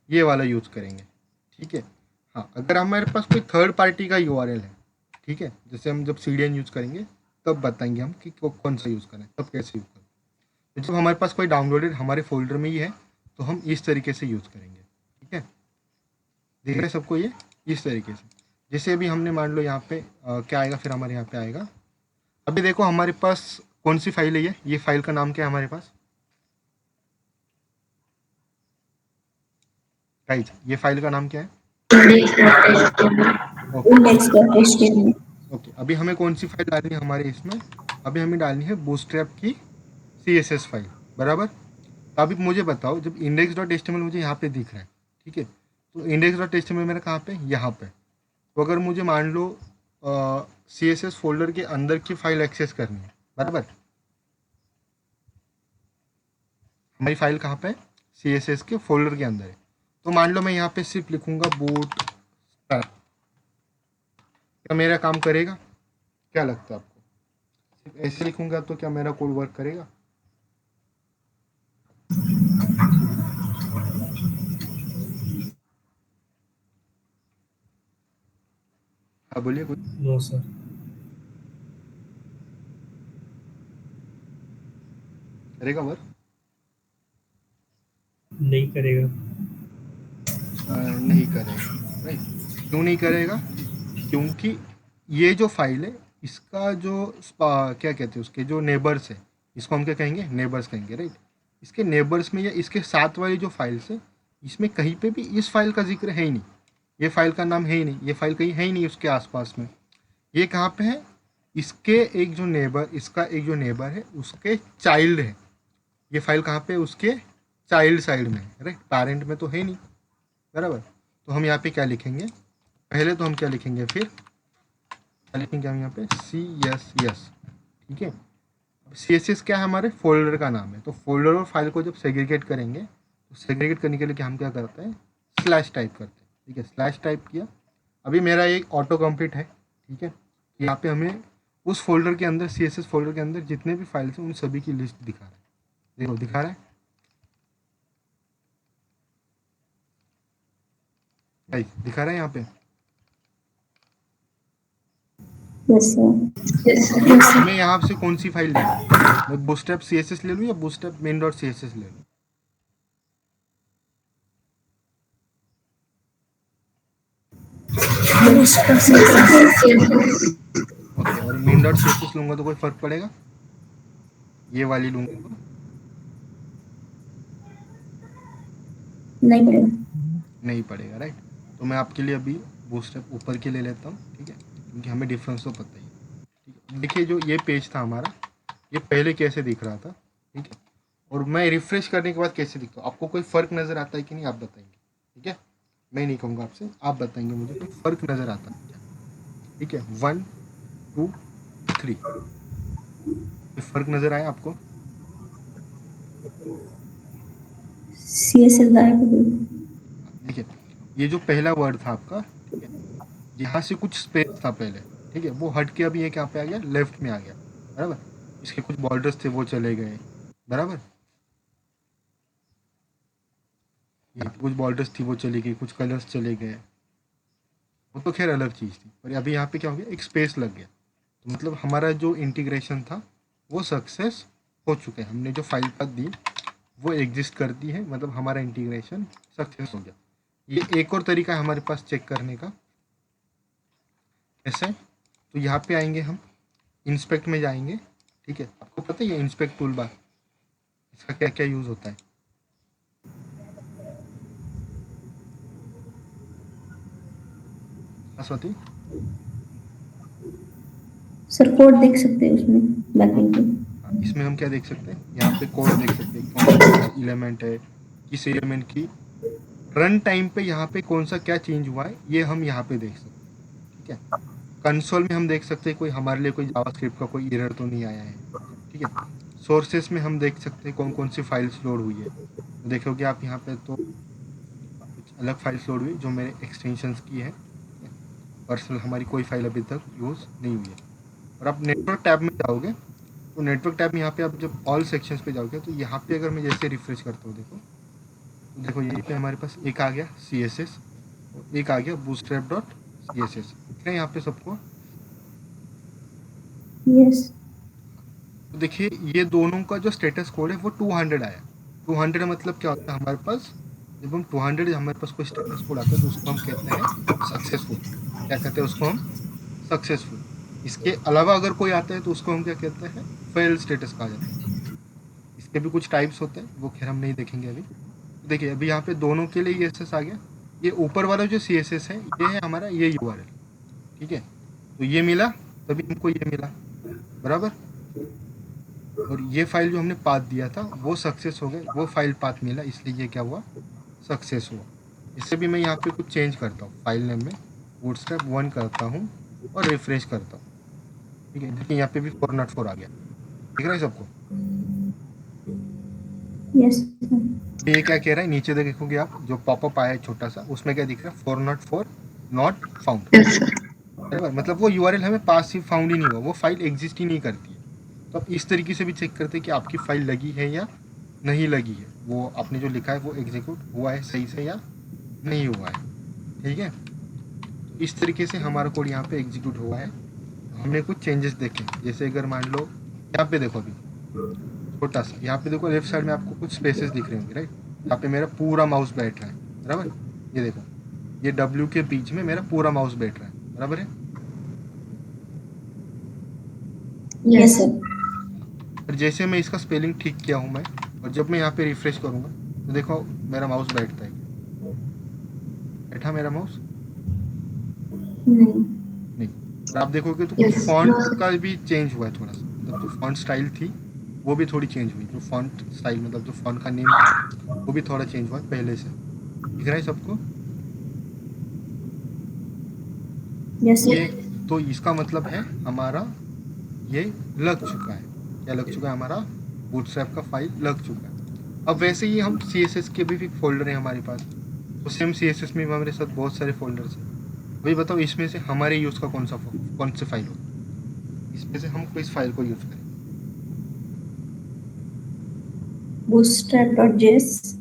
ये वाला यूज़ करेंगे, ठीक है। हाँ, अगर हमारे पास कोई थर्ड पार्टी का URL है, ठीक है, जैसे हम जब CDN यूज़ करेंगे तब बताएंगे हम कि कौन सा यूज़ करें, तब कैसे यूज़ करें। तो जब हमारे पास कोई डाउनलोडेड हमारे फोल्डर में ही है तो हम इस तरीके से यूज़ करेंगे, ठीक है। देख रहे हैं सबको, ये इस तरीके से। जैसे अभी हमने मान लो यहाँ पे क्या आएगा, फिर हमारे यहाँ पे आएगा, अभी देखो हमारे पास कौन सी फाइल है, ये फाइल का नाम क्या है हमारे पास, गाइस, ये फाइल का नाम क्या है, index.html। ओके। अभी हमें कौन सी फाइल डालनी है हमारे इसमें, अभी हमें डालनी है बूटस्ट्रैप की CSS फाइल, बराबर। तो अभी मुझे बताओ, जब index.html मुझे यहाँ पे दिख रहा है, ठीक है, तो index.html मेरा कहाँ पे, यहाँ पे। तो अगर मुझे मान लो CSS फोल्डर के अंदर की फाइल एक्सेस करनी है, बराबर, हमारी फाइल कहाँ पे है, CSS के फोल्डर के अंदर है, तो मान लो मैं यहाँ पे सिर्फ लिखूंगा बूटस्ट्रैप, क्या मेरा काम करेगा, क्या लगता है आपको, सिर्फ ऐसे लिखूंगा तो क्या मेरा कोड वर्क करेगा, हाँ बोलिए कुछ, नो सर। करेगा वर्क, नहीं करेगा। नहीं करेगा, राइट। क्यों नहीं करेगा, क्योंकि ये जो फाइल है इसका जो क्या कहते हैं उसके जो नेबर्स है, इसको हम क्या कहेंगे, नेबर्स कहेंगे, राइट। इसके नेबर्स में या इसके साथ वाली जो फाइल्स है इसमें कहीं पे भी इस फाइल का जिक्र है ही नहीं, ये फाइल का नाम है ही नहीं, ये फाइल कहीं है ही नहीं उसके आसपास में। ये कहाँ पे है, इसके एक जो नेबर, इसका एक जो नेबर है उसके चाइल्ड है। ये फाइल कहाँ पे, उसके चाइल्ड साइड में है, राइट, पेरेंट में तो है नहीं, बराबर। तो हम यहाँ पे क्या लिखेंगे, पहले तो हम क्या लिखेंगे, फिर क्या लिखेंगे हम यहाँ पे CSS, ठीक है। CSS क्या है, हमारे फोल्डर का नाम है। तो फोल्डर और फाइल को जब सेग्रीगेट करेंगे तो सेग्रीगेट करने के लिए हम क्या करते हैं, स्लैश टाइप करते हैं, ठीक है। स्लैश टाइप किया, अभी मेरा एक ऑटो कंप्लीट है, ठीक है। यहाँ पे हमें उस फोल्डर के अंदर, CSS फोल्डर के अंदर जितने भी फाइल्स हैं उन सभी की लिस्ट दिखा रहा है। देखो दिखा रहा है भाई, दिखा रहा है यहाँ पे। हमें यहाँ से कौन सी फाइल लेनी है, मैं बूटस्ट्रैप CSS ले लूँ या बूटस्ट्रैप main.css ले लूँ? ओके, और main.css लूँगा तो कोई फर्क पड़ेगा? ये वाली लूँगा तो नहीं पड़ेगा। नहीं पड़ेगा, राइट। तो मैं आपके लिए अभी बूटस्ट्रैप ऊपर के ले लेता हूँ, ठीक है, क्योंकि हमें डिफरेंस तो पता ही है, ठीक है। देखिए जो ये पेज था हमारा, ये पहले कैसे दिख रहा था, ठीक है, और मैं रिफ्रेश करने के बाद कैसे दिखता हूँ, आपको कोई फ़र्क नज़र आता है कि नहीं, आप बताएंगे, ठीक है। मैं नहीं कहूँगा आपसे, आप बताएंगे मुझे कोई फ़र्क नज़र आता है क्या, ठीक है। 1 2 3 कोई फ़र्क नज़र आया आपको? CSS गायब हो गई। देखिए ये जो पहला वर्ड था आपका, ठीक है, यहाँ से कुछ स्पेस था पहले, ठीक है, वो हट के अभी ये क्या पे आ गया, लेफ्ट में आ गया, बराबर। इसके कुछ बॉर्डर्स थे वो चले गए, बराबर। ये कुछ बॉर्डर्स थी वो चली गई, कुछ कलर्स चले गए, वो तो खैर अलग चीज़ थी। पर अभी यहाँ पे क्या हो गया, एक स्पेस लग गया, तो मतलब हमारा जो इंटीग्रेशन था वो सक्सेस हो चुका है। हमने जो फाइल पाथ दी वो एग्जिस्ट करती है, मतलब हमारा इंटीग्रेशन सक्सेस हो गया। ये एक और तरीका है हमारे पास चेक करने का, ऐसे। तो यहाँ पे आएंगे हम, इंस्पेक्ट में जाएंगे, ठीक है। आपको पता है ये इंस्पेक्ट टूल बार, इसका क्या क्या यूज़ होता है? सरस्वती, सर कोड देख सकते हैं उसमें बैकएंड पे। इसमें हम क्या देख सकते हैं, यहाँ पे कोड देख सकते हैं, कौन सा एलिमेंट है, किस एलिमेंट की रन टाइम पे यहाँ पे कौन सा क्या चेंज हुआ है, ये हम यहाँ पे देख सकते हैं, ठीक है। कंसोल में हम देख सकते हैं कोई हमारे लिए कोई जावास्क्रिप्ट का कोई एरर तो नहीं आया है, ठीक है। सोर्सेस में हम देख सकते हैं कौन कौन सी फाइल्स लोड हुई है। तो देखोगे आप यहाँ पे तो कुछ अलग फाइल्स लोड हुई जो मेरे एक्सटेंशंस की है, पर्सनल हमारी कोई फाइल अभी तक यूज़ नहीं हुई है। और आप नेटवर्क टैब में जाओगे तो नेटवर्क टैब में यहाँ पे आप जब ऑल सेक्शंस पे जाओगे तो यहाँ पे अगर मैं जैसे रिफ्रेश करता हूँ, देखो तो देखो ये पे हमारे पास एक आ गया CSS और एक आ गया bootstrap.css, ठीक है यहाँ पे सबको। यस। तो देखिए ये दोनों का जो स्टेटस कोड है वो 200 आया। 200 मतलब क्या होता है, हमारे पास जब हम 200 हमारे पास कोई स्टेटस कोड आता है तो उसको हम कहते हैं सक्सेसफुल। क्या कहते हैं उसको हम, सक्सेसफुल। इसके अलावा अगर कोई आता है तो उसको हम क्या कहते हैं, फेल स्टेटस कहा जाता है। इसके भी कुछ टाइप्स होते हैं, वो खैर हम नहीं देखेंगे अभी। देखिए अभी यहाँ पे दोनों के लिए ESS आ गया। ये ऊपर वाला जो CSS है ये है हमारा ये URL, ठीक है। तो ये मिला तभी हमको ये मिला, बराबर। और ये फाइल जो हमने पाथ दिया था वो सक्सेस हो गया, वो फाइल पाथ मिला, इसलिए ये क्या हुआ, सक्सेस हुआ। इससे भी मैं यहाँ पे कुछ चेंज करता हूँ, फाइल नेम में bootstrap 1 करता हूँ और रिफ्रेश करता हूँ, ठीक है। देखिए यहाँ पे भी 404 आ गया, दिख रहा है सबको? यस। ये क्या कह रहा है, नीचे देखोगे आप जो पॉपअप आया है छोटा सा, उसमें क्या दिख रहा है, 404 नॉट फाउंड, यस सर। बराबर। मतलब वो URL हमें पास ही फाउंड ही नहीं हुआ, वो फाइल एग्जिस्ट ही नहीं करती है। तो आप इस तरीके से भी चेक करते हैं कि आपकी फाइल लगी है या नहीं लगी है, वो आपने जो लिखा है वो एग्जीक्यूट हुआ है सही से या नहीं हुआ है, ठीक है। तो इस तरीके से हमारा कोड यहाँ पे एग्जीक्यूट हुआ है। हमने कुछ चेंजेस देखे, जैसे अगर मान लो यहाँ पे देखो, अभी छोटा सा यहाँ पे देखो लेफ्ट साइड में आपको कुछ स्पेसेस दिख रहे होंगे, राइट। यहाँ पे मेरा पूरा माउस बैठ रहा है, बराबर। ये देखो ये W के बीच में मेरा पूरा माउस बैठ रहा है, बराबर है। Yes sir. और जैसे मैं इसका स्पेलिंग ठीक किया हूँ मैं, और जब मैं यहाँ पे रिफ्रेश करूँगा तो देखो मेरा माउस बैठता है, बैठा मेरा माउस, नहीं। नहीं। और आप देखोगे तो कुछ Yes, फॉन्ट no, sir. का भी चेंज हुआ है थोड़ा सा, मतलब जो फॉन्ट स्टाइल थी वो भी थोड़ी चेंज हुई, जो फॉन्ट स्टाइल मतलब जो फॉन्ट का नेम था वो भी थोड़ा चेंज हुआ है पहले से। दिख रहा है सबको? Yes, ये sir. तो इसका मतलब है हमारा ये लग चुका है। क्या लग चुका है? हमारा बूटस्ट्रैप का फाइल लग चुका है। अब वैसे ही हम CSS के भी फोल्डर है हमारे पास, तो सेम CSS में भी हमारे साथ बहुत सारे फोल्डर्स हैं। वही बताओ इसमें से हमारे यूज़ का कौन सी फाइल हो, इसमें से हम किस फाइल को यूज़ करें? Bootstrap.js.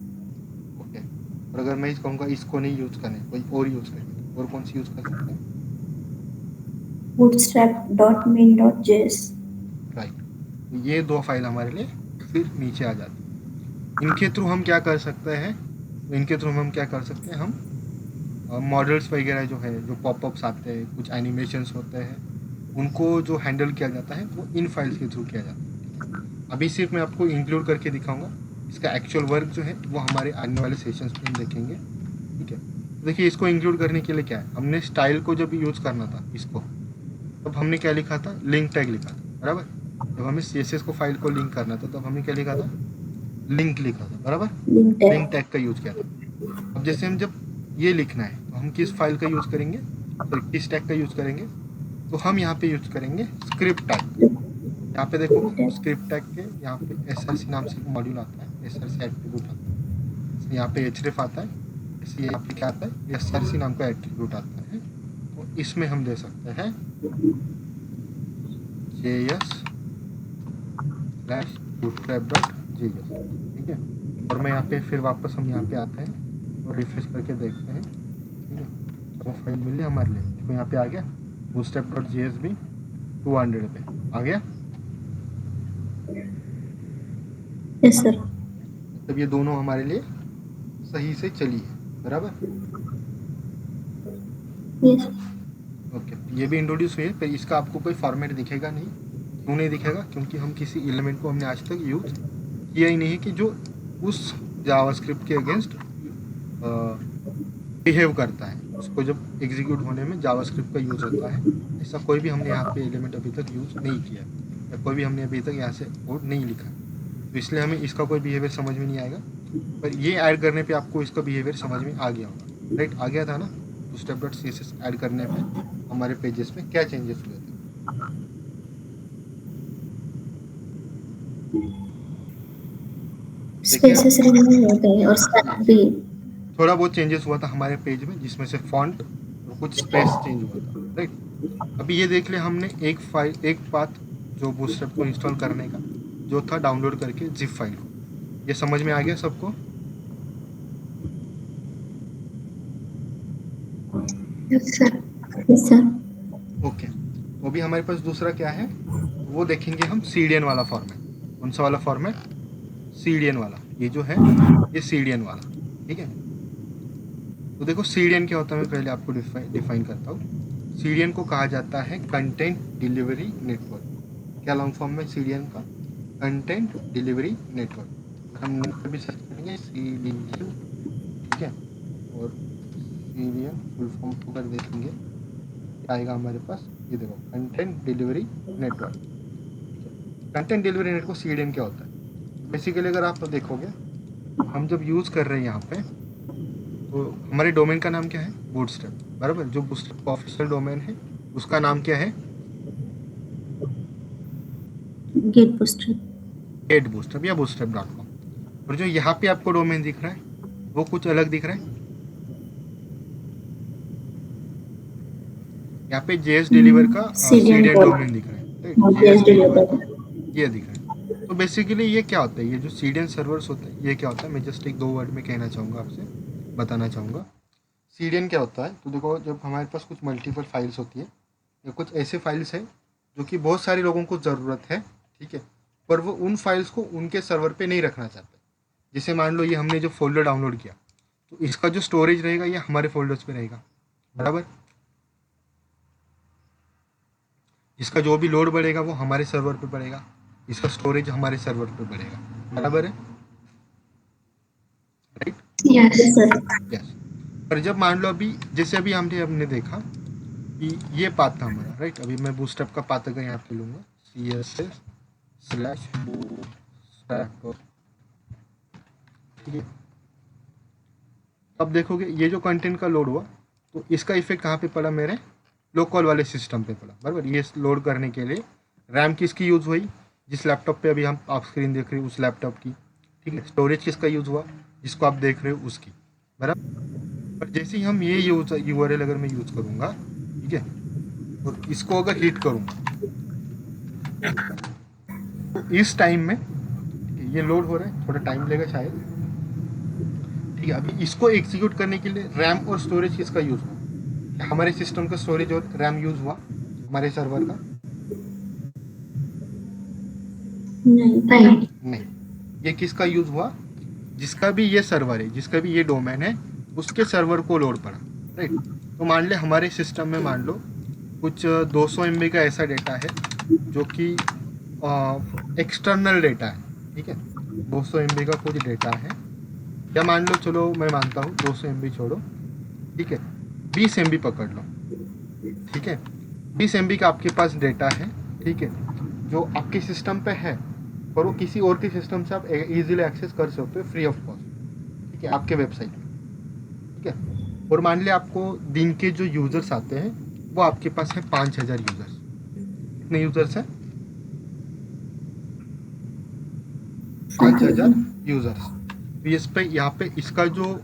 ओके। और अगर मैं कहूँगा इसको नहीं यूज़ करें, कोई और यूज़ करें, और कौन सी यूज़ कर सकते हैं? Bootstrap.main.js. राइट। ये दो फाइल हमारे लिए फिर नीचे आ जाती है। इनके थ्रू हम क्या कर सकते हैं? हम मॉडल्स वगैरह जो है, जो पॉपअप्स आते हैं, कुछ एनिमेशंस होते हैं, उनको जो हैंडल किया जाता है वो इन फाइल्स के थ्रू किया जाता है। अभी सिर्फ मैं आपको इंक्लूड करके दिखाऊंगा, इसका एक्चुअल वर्क जो है वो हमारे आने वाले सेशंस में हम देखेंगे। ठीक है, तो देखिए इसको इंक्लूड करने के लिए क्या है, हमने स्टाइल को जब यूज़ करना था इसको, तब हमने क्या लिखा था? लिंक टैग लिखा था, बराबर। जब हमें CSS को फाइल को लिंक करना था तब हमने क्या लिखा था? लिंक लिखा था, बराबर। Link tag. लिंक टैग का यूज़ किया था। अब जैसे हम जब ये लिखना है तो हम किस फाइल का यूज़ करेंगे, सॉरी किस टैग का यूज़ करेंगे? तो हम यहाँ पे यूज़ करेंगे स्क्रिप्ट टैग। यहाँ पे देखोगे स्क्रिप्ट टैग के यहाँ पे SRC नाम से एक मॉड्यूल आता है, SRC एट्रीब्यूट आता है, यहाँ पे href आता है, इसी यहाँ पे क्या आता है? SRC नाम का एट्रीब्यूट आता है। तो इसमें हम दे सकते हैं js/bootstrap.js, ठीक है। और मैं यहाँ पे फिर वापस हम यहाँ पे आते हैं और रिफ्रेश करके देखते हैं, ठीक है। तो वो फाइल मिली हमारे लिए, तो यहाँ पे आ गया bootstrap.js भी 200 पे आ गया। Yes, sir. तब ये दोनों हमारे लिए सही से चली है, बराबर। Yes. ओके, ये भी इंट्रोड्यूस हुई है, पर इसका आपको कोई फॉर्मेट दिखेगा नहीं। क्यों नहीं दिखेगा? क्योंकि हम किसी एलिमेंट को हमने आज तक यूज किया ही नहीं है कि जो उस जावास्क्रिप्ट के अगेंस्ट बिहेव करता है, उसको जब एग्जीक्यूट होने में जावास्क्रिप्ट का यूज़ होता है। ऐसा कोई भी हमने यहाँ पे एलिमेंट अभी तक यूज़ नहीं किया, या कोई भी हमने अभी तक यहाँ से कोड नहीं लिखा, तो इसलिए हमें इसका कोई बिहेवियर समझ में नहीं आएगा। पर ये ऐड करने पे आपको इसका बिहेवियर समझ में आ गया होगा, राइट? आ गया था ना? bootstrap.css ऐड करने पे हमारे पेजेस में क्या चेंजेस हुए थे? Spaces remove होते हैं और style भी. थोड़ा बहुत चेंजेस हुआ था हमारे पेज में, जिसमें से फॉन्ट और कुछ स्पेस चेंज हुआ था, राइट। अभी ये देख ले, हमने एक पाथ जो बूटस्ट्रैप को इंस्टॉल करने का जो था, डाउनलोड करके जिप फाइल को, ये समझ में आ गया सबको? Yes, sir. Yes, sir. Okay, तो अभी हमारे पास दूसरा क्या है वो देखेंगे हम, CDN वाला फॉर्मेट। कौन सा वाला फॉर्मेट? CDN वाला। ये जो है ये CDN वाला, ठीक है। तो देखो CDN क्या होता है, मैं पहले आपको डिफाइन करता हूँ। CDN को कहा जाता है कंटेंट डिलीवरी नेटवर्क। क्या लॉन्ग फॉर्म में CDN का? Content delivery network. हम भी सर्च करेंगे CDN, ठीक है। और CDN फुल फॉर्म को कर देखेंगे, क्या आएगा हमारे पास? ये देखो, content delivery network. Content delivery network CDN क्या होता है? बेसिकली अगर आप देखोगे, हम जब यूज़ कर रहे हैं यहाँ पे, तो हमारे डोमेन का नाम क्या है? बूटस्ट्रैप, बराबर। जो बूटस्ट्रैप का ऑफिशियल डोमेन है उसका नाम क्या है? Get bootstrap. गेट बूटस्ट्रैप या bootstrap.com। और जो यहाँ पे आपको डोमेन दिख रहा है वो कुछ अलग दिख रहा है। यहाँ पे JS डिलीवर का CDN CDN code. डोमेन दिख रहा है, हाँ, right? JS JS deliver deliver. ये दिख रहा है। तो बेसिकली ये क्या होता है? ये जो CDN सर्वर्स होते हैं ये क्या होता है? मैं जस्ट एक दो वर्ड में कहना चाहूँगा, आपसे बताना चाहूँगा। CDN क्या होता है? तो देखो, जब हमारे पास कुछ मल्टीपल फाइल्स होती है, या कुछ ऐसे फाइल्स हैं जो कि बहुत सारे लोगों को ज़रूरत है, ठीक है, पर वो उन फाइल्स को उनके सर्वर पे नहीं रखना चाहते। जैसे मान लो ये हमने जो फोल्डर डाउनलोड किया, तो इसका जो स्टोरेज रहेगा ये हमारे फोल्डर्स पे रहेगा, बराबर। इसका जो भी लोड बढ़ेगा वो हमारे सर्वर पे पड़ेगा, इसका स्टोरेज हमारे सर्वर पे बढ़ेगा, बराबर है, राइट? Yes, sir. यस। पर जब मान लो अभी, जैसे अभी हमने देखा ये पाथ था हमारा, राइट। अभी मैं बूटस्ट्रैप का पाथ अगर यहाँ पे लूँगा css/bootstrap, ठीक है। अब देखोगे ये जो कंटेंट का लोड हुआ तो इसका इफेक्ट कहाँ पे पड़ा, मेरे लोकल वाले सिस्टम पे पड़ा, बराबर। ये लोड करने के लिए रैम किसकी यूज़ हुई, जिस लैपटॉप पे अभी हम आप स्क्रीन देख रहे हो उस लैपटॉप की, ठीक है। स्टोरेज किसका यूज़ हुआ, जिसको आप देख रहे हो उसकी, बराबर। पर जैसे ही हम ये URL अगर मैं यूज़ करूँगा, ठीक है, और इसको अगर हिट करूँगा तो इस टाइम में ये लोड हो रहा है, थोड़ा टाइम लेगा शायद, ठीक है। अभी इसको एग्जीक्यूट करने के लिए रैम और स्टोरेज किसका यूज़ हुआ, हमारे सिस्टम का स्टोरेज और रैम यूज़ हुआ हमारे सर्वर का, नहीं। ये किसका यूज़ हुआ, जिसका भी ये सर्वर है, जिसका भी ये डोमेन है, उसके सर्वर को लोड पड़ा, राइट। तो मान ले हमारे सिस्टम में मान लो कुछ 200 MB का ऐसा डेटा है जो कि एक्सटर्नल डेटा है, ठीक है। 200 MB का कुछ डेटा है, या मान लो, चलो मैं मानता हूँ 200 MB छोड़ो, ठीक है, 20 MB पकड़ लो, ठीक है। 20 MB का आपके पास डेटा है, ठीक है, जो आपके सिस्टम पे है, और वो किसी और के सिस्टम से आप इजीली एक्सेस कर सकते हो फ्री ऑफ कॉस्ट, ठीक है, आपके वेबसाइट पे, ठीक है। और मान लिया आपको दिन के जो यूज़र्स आते हैं वो आपके पास है 5000 यूज़र्स। कितने यूज़र्स हैं, 5000 यूज़र्स। तो इस पे यहाँ पे इसका जो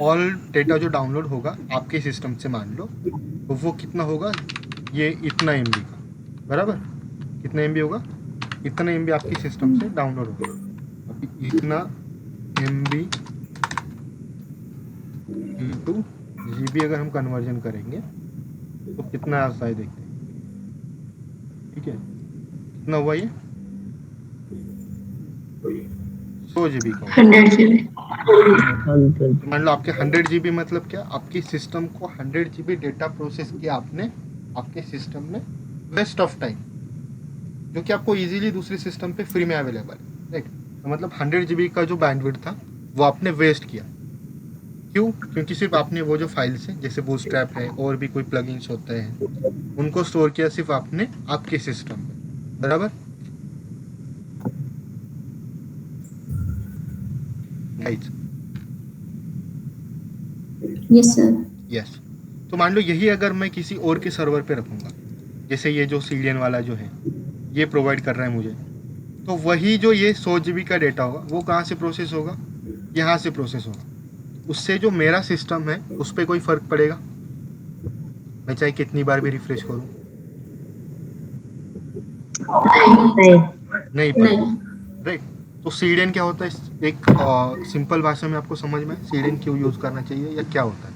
ऑल डेटा जो डाउनलोड होगा आपके सिस्टम से मान लो, तो वो कितना होगा, ये इतना MB का, बराबर। कितना MB होगा, इतना MB आपके सिस्टम से डाउनलोड होगा। अभी इतना MB इंटू GB अगर हम कन्वर्जन करेंगे तो कितना आता है, देखते हैं, ठीक है। कितना हुआ ये, 100 GB का होगा। 100 GB। मान लो आपके 100 GB मतलब क्या, आपकी सिस्टम को 100 GB डेटा प्रोसेस किया आपने आपके सिस्टम में, वेस्ट ऑफ टाइम, जो कि आपको इजीली दूसरे सिस्टम पे फ्री में अवेलेबल है, राइट। तो मतलब 100 GB का जो बैंडविड्थ था वो आपने वेस्ट किया। क्यों, क्योंकि सिर्फ आपने वो जो फाइल्स हैं जैसे बूटस्ट्रैप है और भी कोई प्लगइन्स होते हैं उनको स्टोर किया सिर्फ आपने आपके सिस्टम में, बराबर। Right, yes sir. यस। तो मान लो यही अगर मैं किसी और के सर्वर पे रखूँगा, जैसे ये जो सीलियन वाला जो है ये प्रोवाइड कर रहा है मुझे, तो वही जो ये 100 GB का डेटा होगा वो कहाँ से प्रोसेस होगा, यहाँ से प्रोसेस होगा। उससे जो मेरा सिस्टम है उस पर कोई फ़र्क पड़ेगा, मैं चाहे कितनी बार भी रिफ्रेश करूँ, नहीं पड़ेगा, राइट। तो सीडेन क्या होता है, एक सिंपल भाषा में आपको समझ में, सीडेन क्यों यूज़ करना चाहिए या क्या होता है।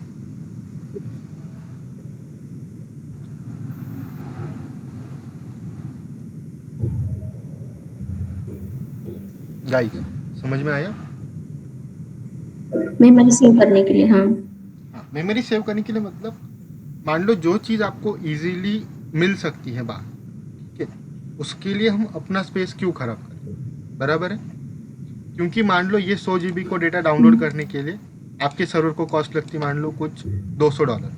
गाइस समझ में आया, मेमोरी सेव करने के लिए। हाँ, मेमोरी सेव करने के लिए मतलब मान लो जो चीज़ आपको इजीली मिल सकती है बाहर, ठीक है, उसके लिए हम अपना स्पेस क्यों खराब करें, बराबर है। क्योंकि मान लो ये 100 GB को डेटा डाउनलोड करने के लिए आपके सर्वर को कॉस्ट लगती है मान लो कुछ $200,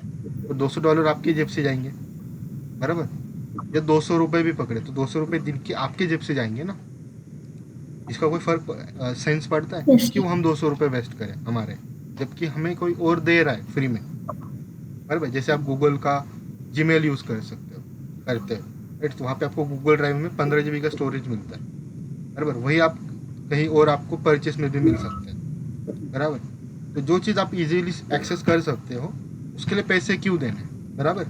तो $200 आपकी जेब से जाएंगे, बराबर। या 200 रुपये भी पकड़े तो 200 रुपये दिन के आपके जेब से जाएंगे ना, इसका कोई फर्क सेंस पड़ता है। क्यों हम 200 रुपये वेस्ट करें हमारे, जबकि हमें कोई और दे रहा है फ्री में, बराबर। जैसे आप गूगल का जीमेल यूज़ कर सकते हो, करते हो, राइट। तो वहाँ पे आपको गूगल ड्राइव में 15 GB का स्टोरेज मिलता है, बराबर। वही आप कहीं और आपको परचेस में भी मिल सकते हैं, बराबर। तो जो चीज़ आप इजीली एक्सेस कर सकते हो उसके लिए पैसे क्यों देने, बराबर।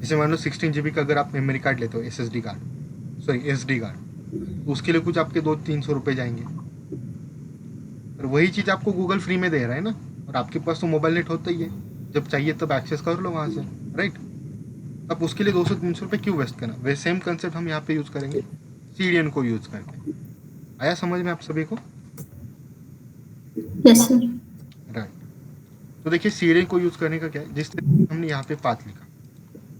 जैसे मान लो 16 GB का अगर आप मेमोरी कार्ड लेते हो, SD कार्ड, तो उसके लिए कुछ आपके 200-300 रुपये जाएंगे, और वही चीज़ आपको गूगल फ्री में दे रहा है ना, और आपके पास तो मोबाइल नेट होता ही है, जब चाहिए तब एक्सेस कर लो वहाँ से, राइट। अब उसके लिए 200-300 रुपये क्यों वेस्ट करना। वे सेम कंसेप्ट हम यहाँ पे यूज़ करेंगे सीडीएन को यूज़ करके। आया समझ में आप सभी को, यस सर। राइट। तो देखिए सीडीएन को यूज़ करने का क्या है, जिस तरह हमने यहाँ पे पाथ लिखा,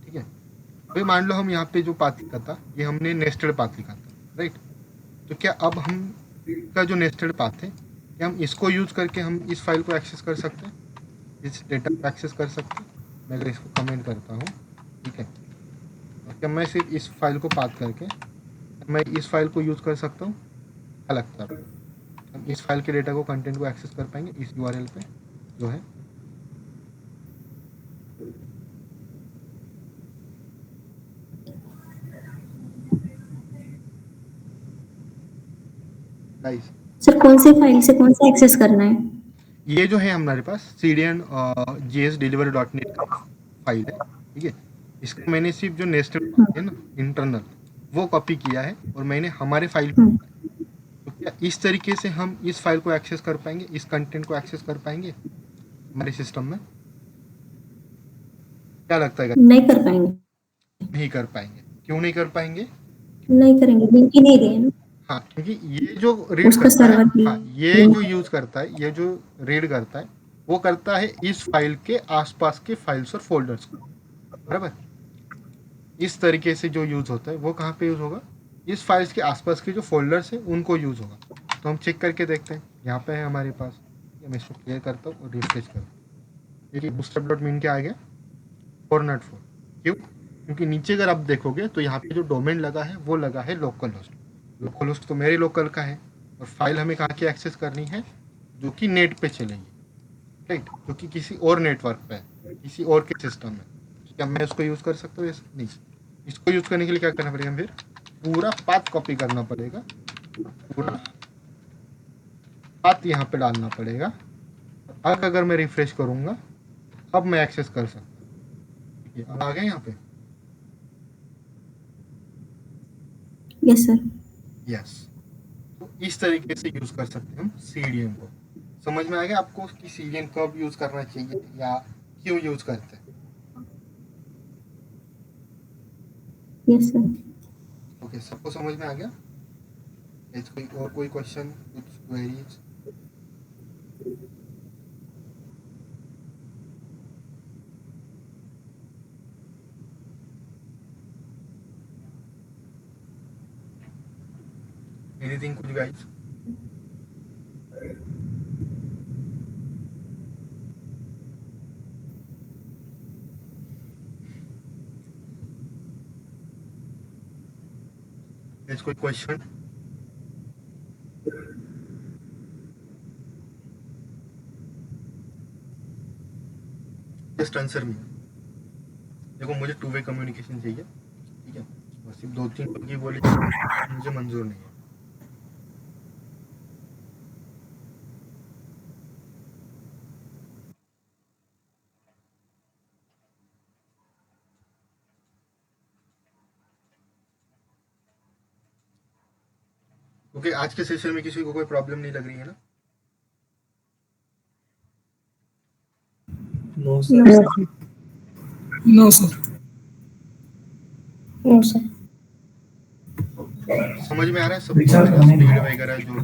ठीक है। भाई मान लो हम यहाँ पे जो पाथ लिखा था ये हमने नेस्टेड पाथ लिखा था, राइट। तो क्या अब हम का जो नेस्टेड पाथ है क्या हम इसको यूज़ करके हम इस फाइल को एक्सेस कर सकते हैं, इस डेटा को एक्सेस कर सकते हैं। मैं अगर इसको कमेंट करता हूँ, ठीक है, और क्या मैं सिर्फ इस फाइल को पाथ करके मैं इस फाइल को यूज़ कर सकता हूँ? क्या लगता है हम इस फाइल के डेटा को, कंटेंट को एक्सेस कर पाएंगे इस यूआरएल पे जो है? गाइस, सर कौन से फाइल से कौन सा एक्सेस करना है? ये जो है हमारे पास cdn gsdelivery.net का फाइल है, ठीक है। इसको मैंने सिर्फ जो नेस्टेड है ना इंटरनल, वो कॉपी किया है और मैंने हमारे फाइल पे, तो क्या इस तरीके से हम इस फाइल को एक्सेस कर पाएंगे, इस कंटेंट को एक्सेस कर पाएंगे हमारे सिस्टम में? क्या लगता है guys? नहीं कर पाएंगे, नहीं कर पाएंगे। क्यों नहीं कर पाएंगे? नहीं करेंगे, लिंक ही नहीं दिए ना हाँ, क्योंकि ये जो रीड उसका करता है, सर्वर की हाँ, ये जो यूज करता है, ये जो रीड करता है, वो करता है इस फाइल के आसपास के फाइल्स और फोल्डर्स को, बराबर। इस तरीके से जो यूज होता है वो कहाँ पे यूज होगा? इस फाइल्स के आसपास के जो फोल्डर्स हैं उनको यूज होगा। तो हम चेक करके देखते हैं, यहाँ पे है हमारे पास, मैं इसको क्लियर करता हूँ और रिफ्रेश करता हूँ। देखिए bootstrap.min क्या आ गया? 404। क्यों? क्योंकि नीचे अगर आप देखोगे तो यहाँ पे जो डोमेन लगा है वो लगा है लोकल होस्ट। लोकल होस्ट तो मेरे लोकल का है और फाइल हमें कहाँ की एक्सेस करनी है? जो कि नेट पे चलेगी, राइट, जो कि किसी और नेटवर्क पे है, किसी और के सिस्टम में। क्या मैं उसको यूज़ कर सकता हूँ? नहीं। इसको यूज़ करने के लिए क्या करना पड़ेगा? फिर पूरा पाथ कॉपी करना पड़ेगा, पूरा पाथ यहाँ पे डालना पड़ेगा। अब अगर मैं रिफ्रेश करूँगा अब मैं एक्सेस कर सकता हूँ। ठीक है, अब आ गया यहाँ पे? Yes sir. यस। तो इस तरीके से यूज़ कर सकते हैं हम CDN को। समझ में आ गया आपको कि CDN कब यूज़ करना चाहिए या क्यों यूज़ करते हैं? Yes sir. ओके, सबको समझ में आ गया? कोई और कोई क्वेश्चन, कुछ क्वेरीज? एनीथिंग, कुछ गाइस? कोई क्वेश्चन? Just answer me. देखो, मुझे 2 वे कम्युनिकेशन चाहिए, ठीक है। बस सिर्फ 2-3 लोग ही बोले मुझे मंजूर नहीं है। ओके, आज के सेशन में किसी को कोई प्रॉब्लम नहीं लग रही है ना? No sir. No sir. No sir. समझ में आ रहा है सब? स्पीड वगैरह जो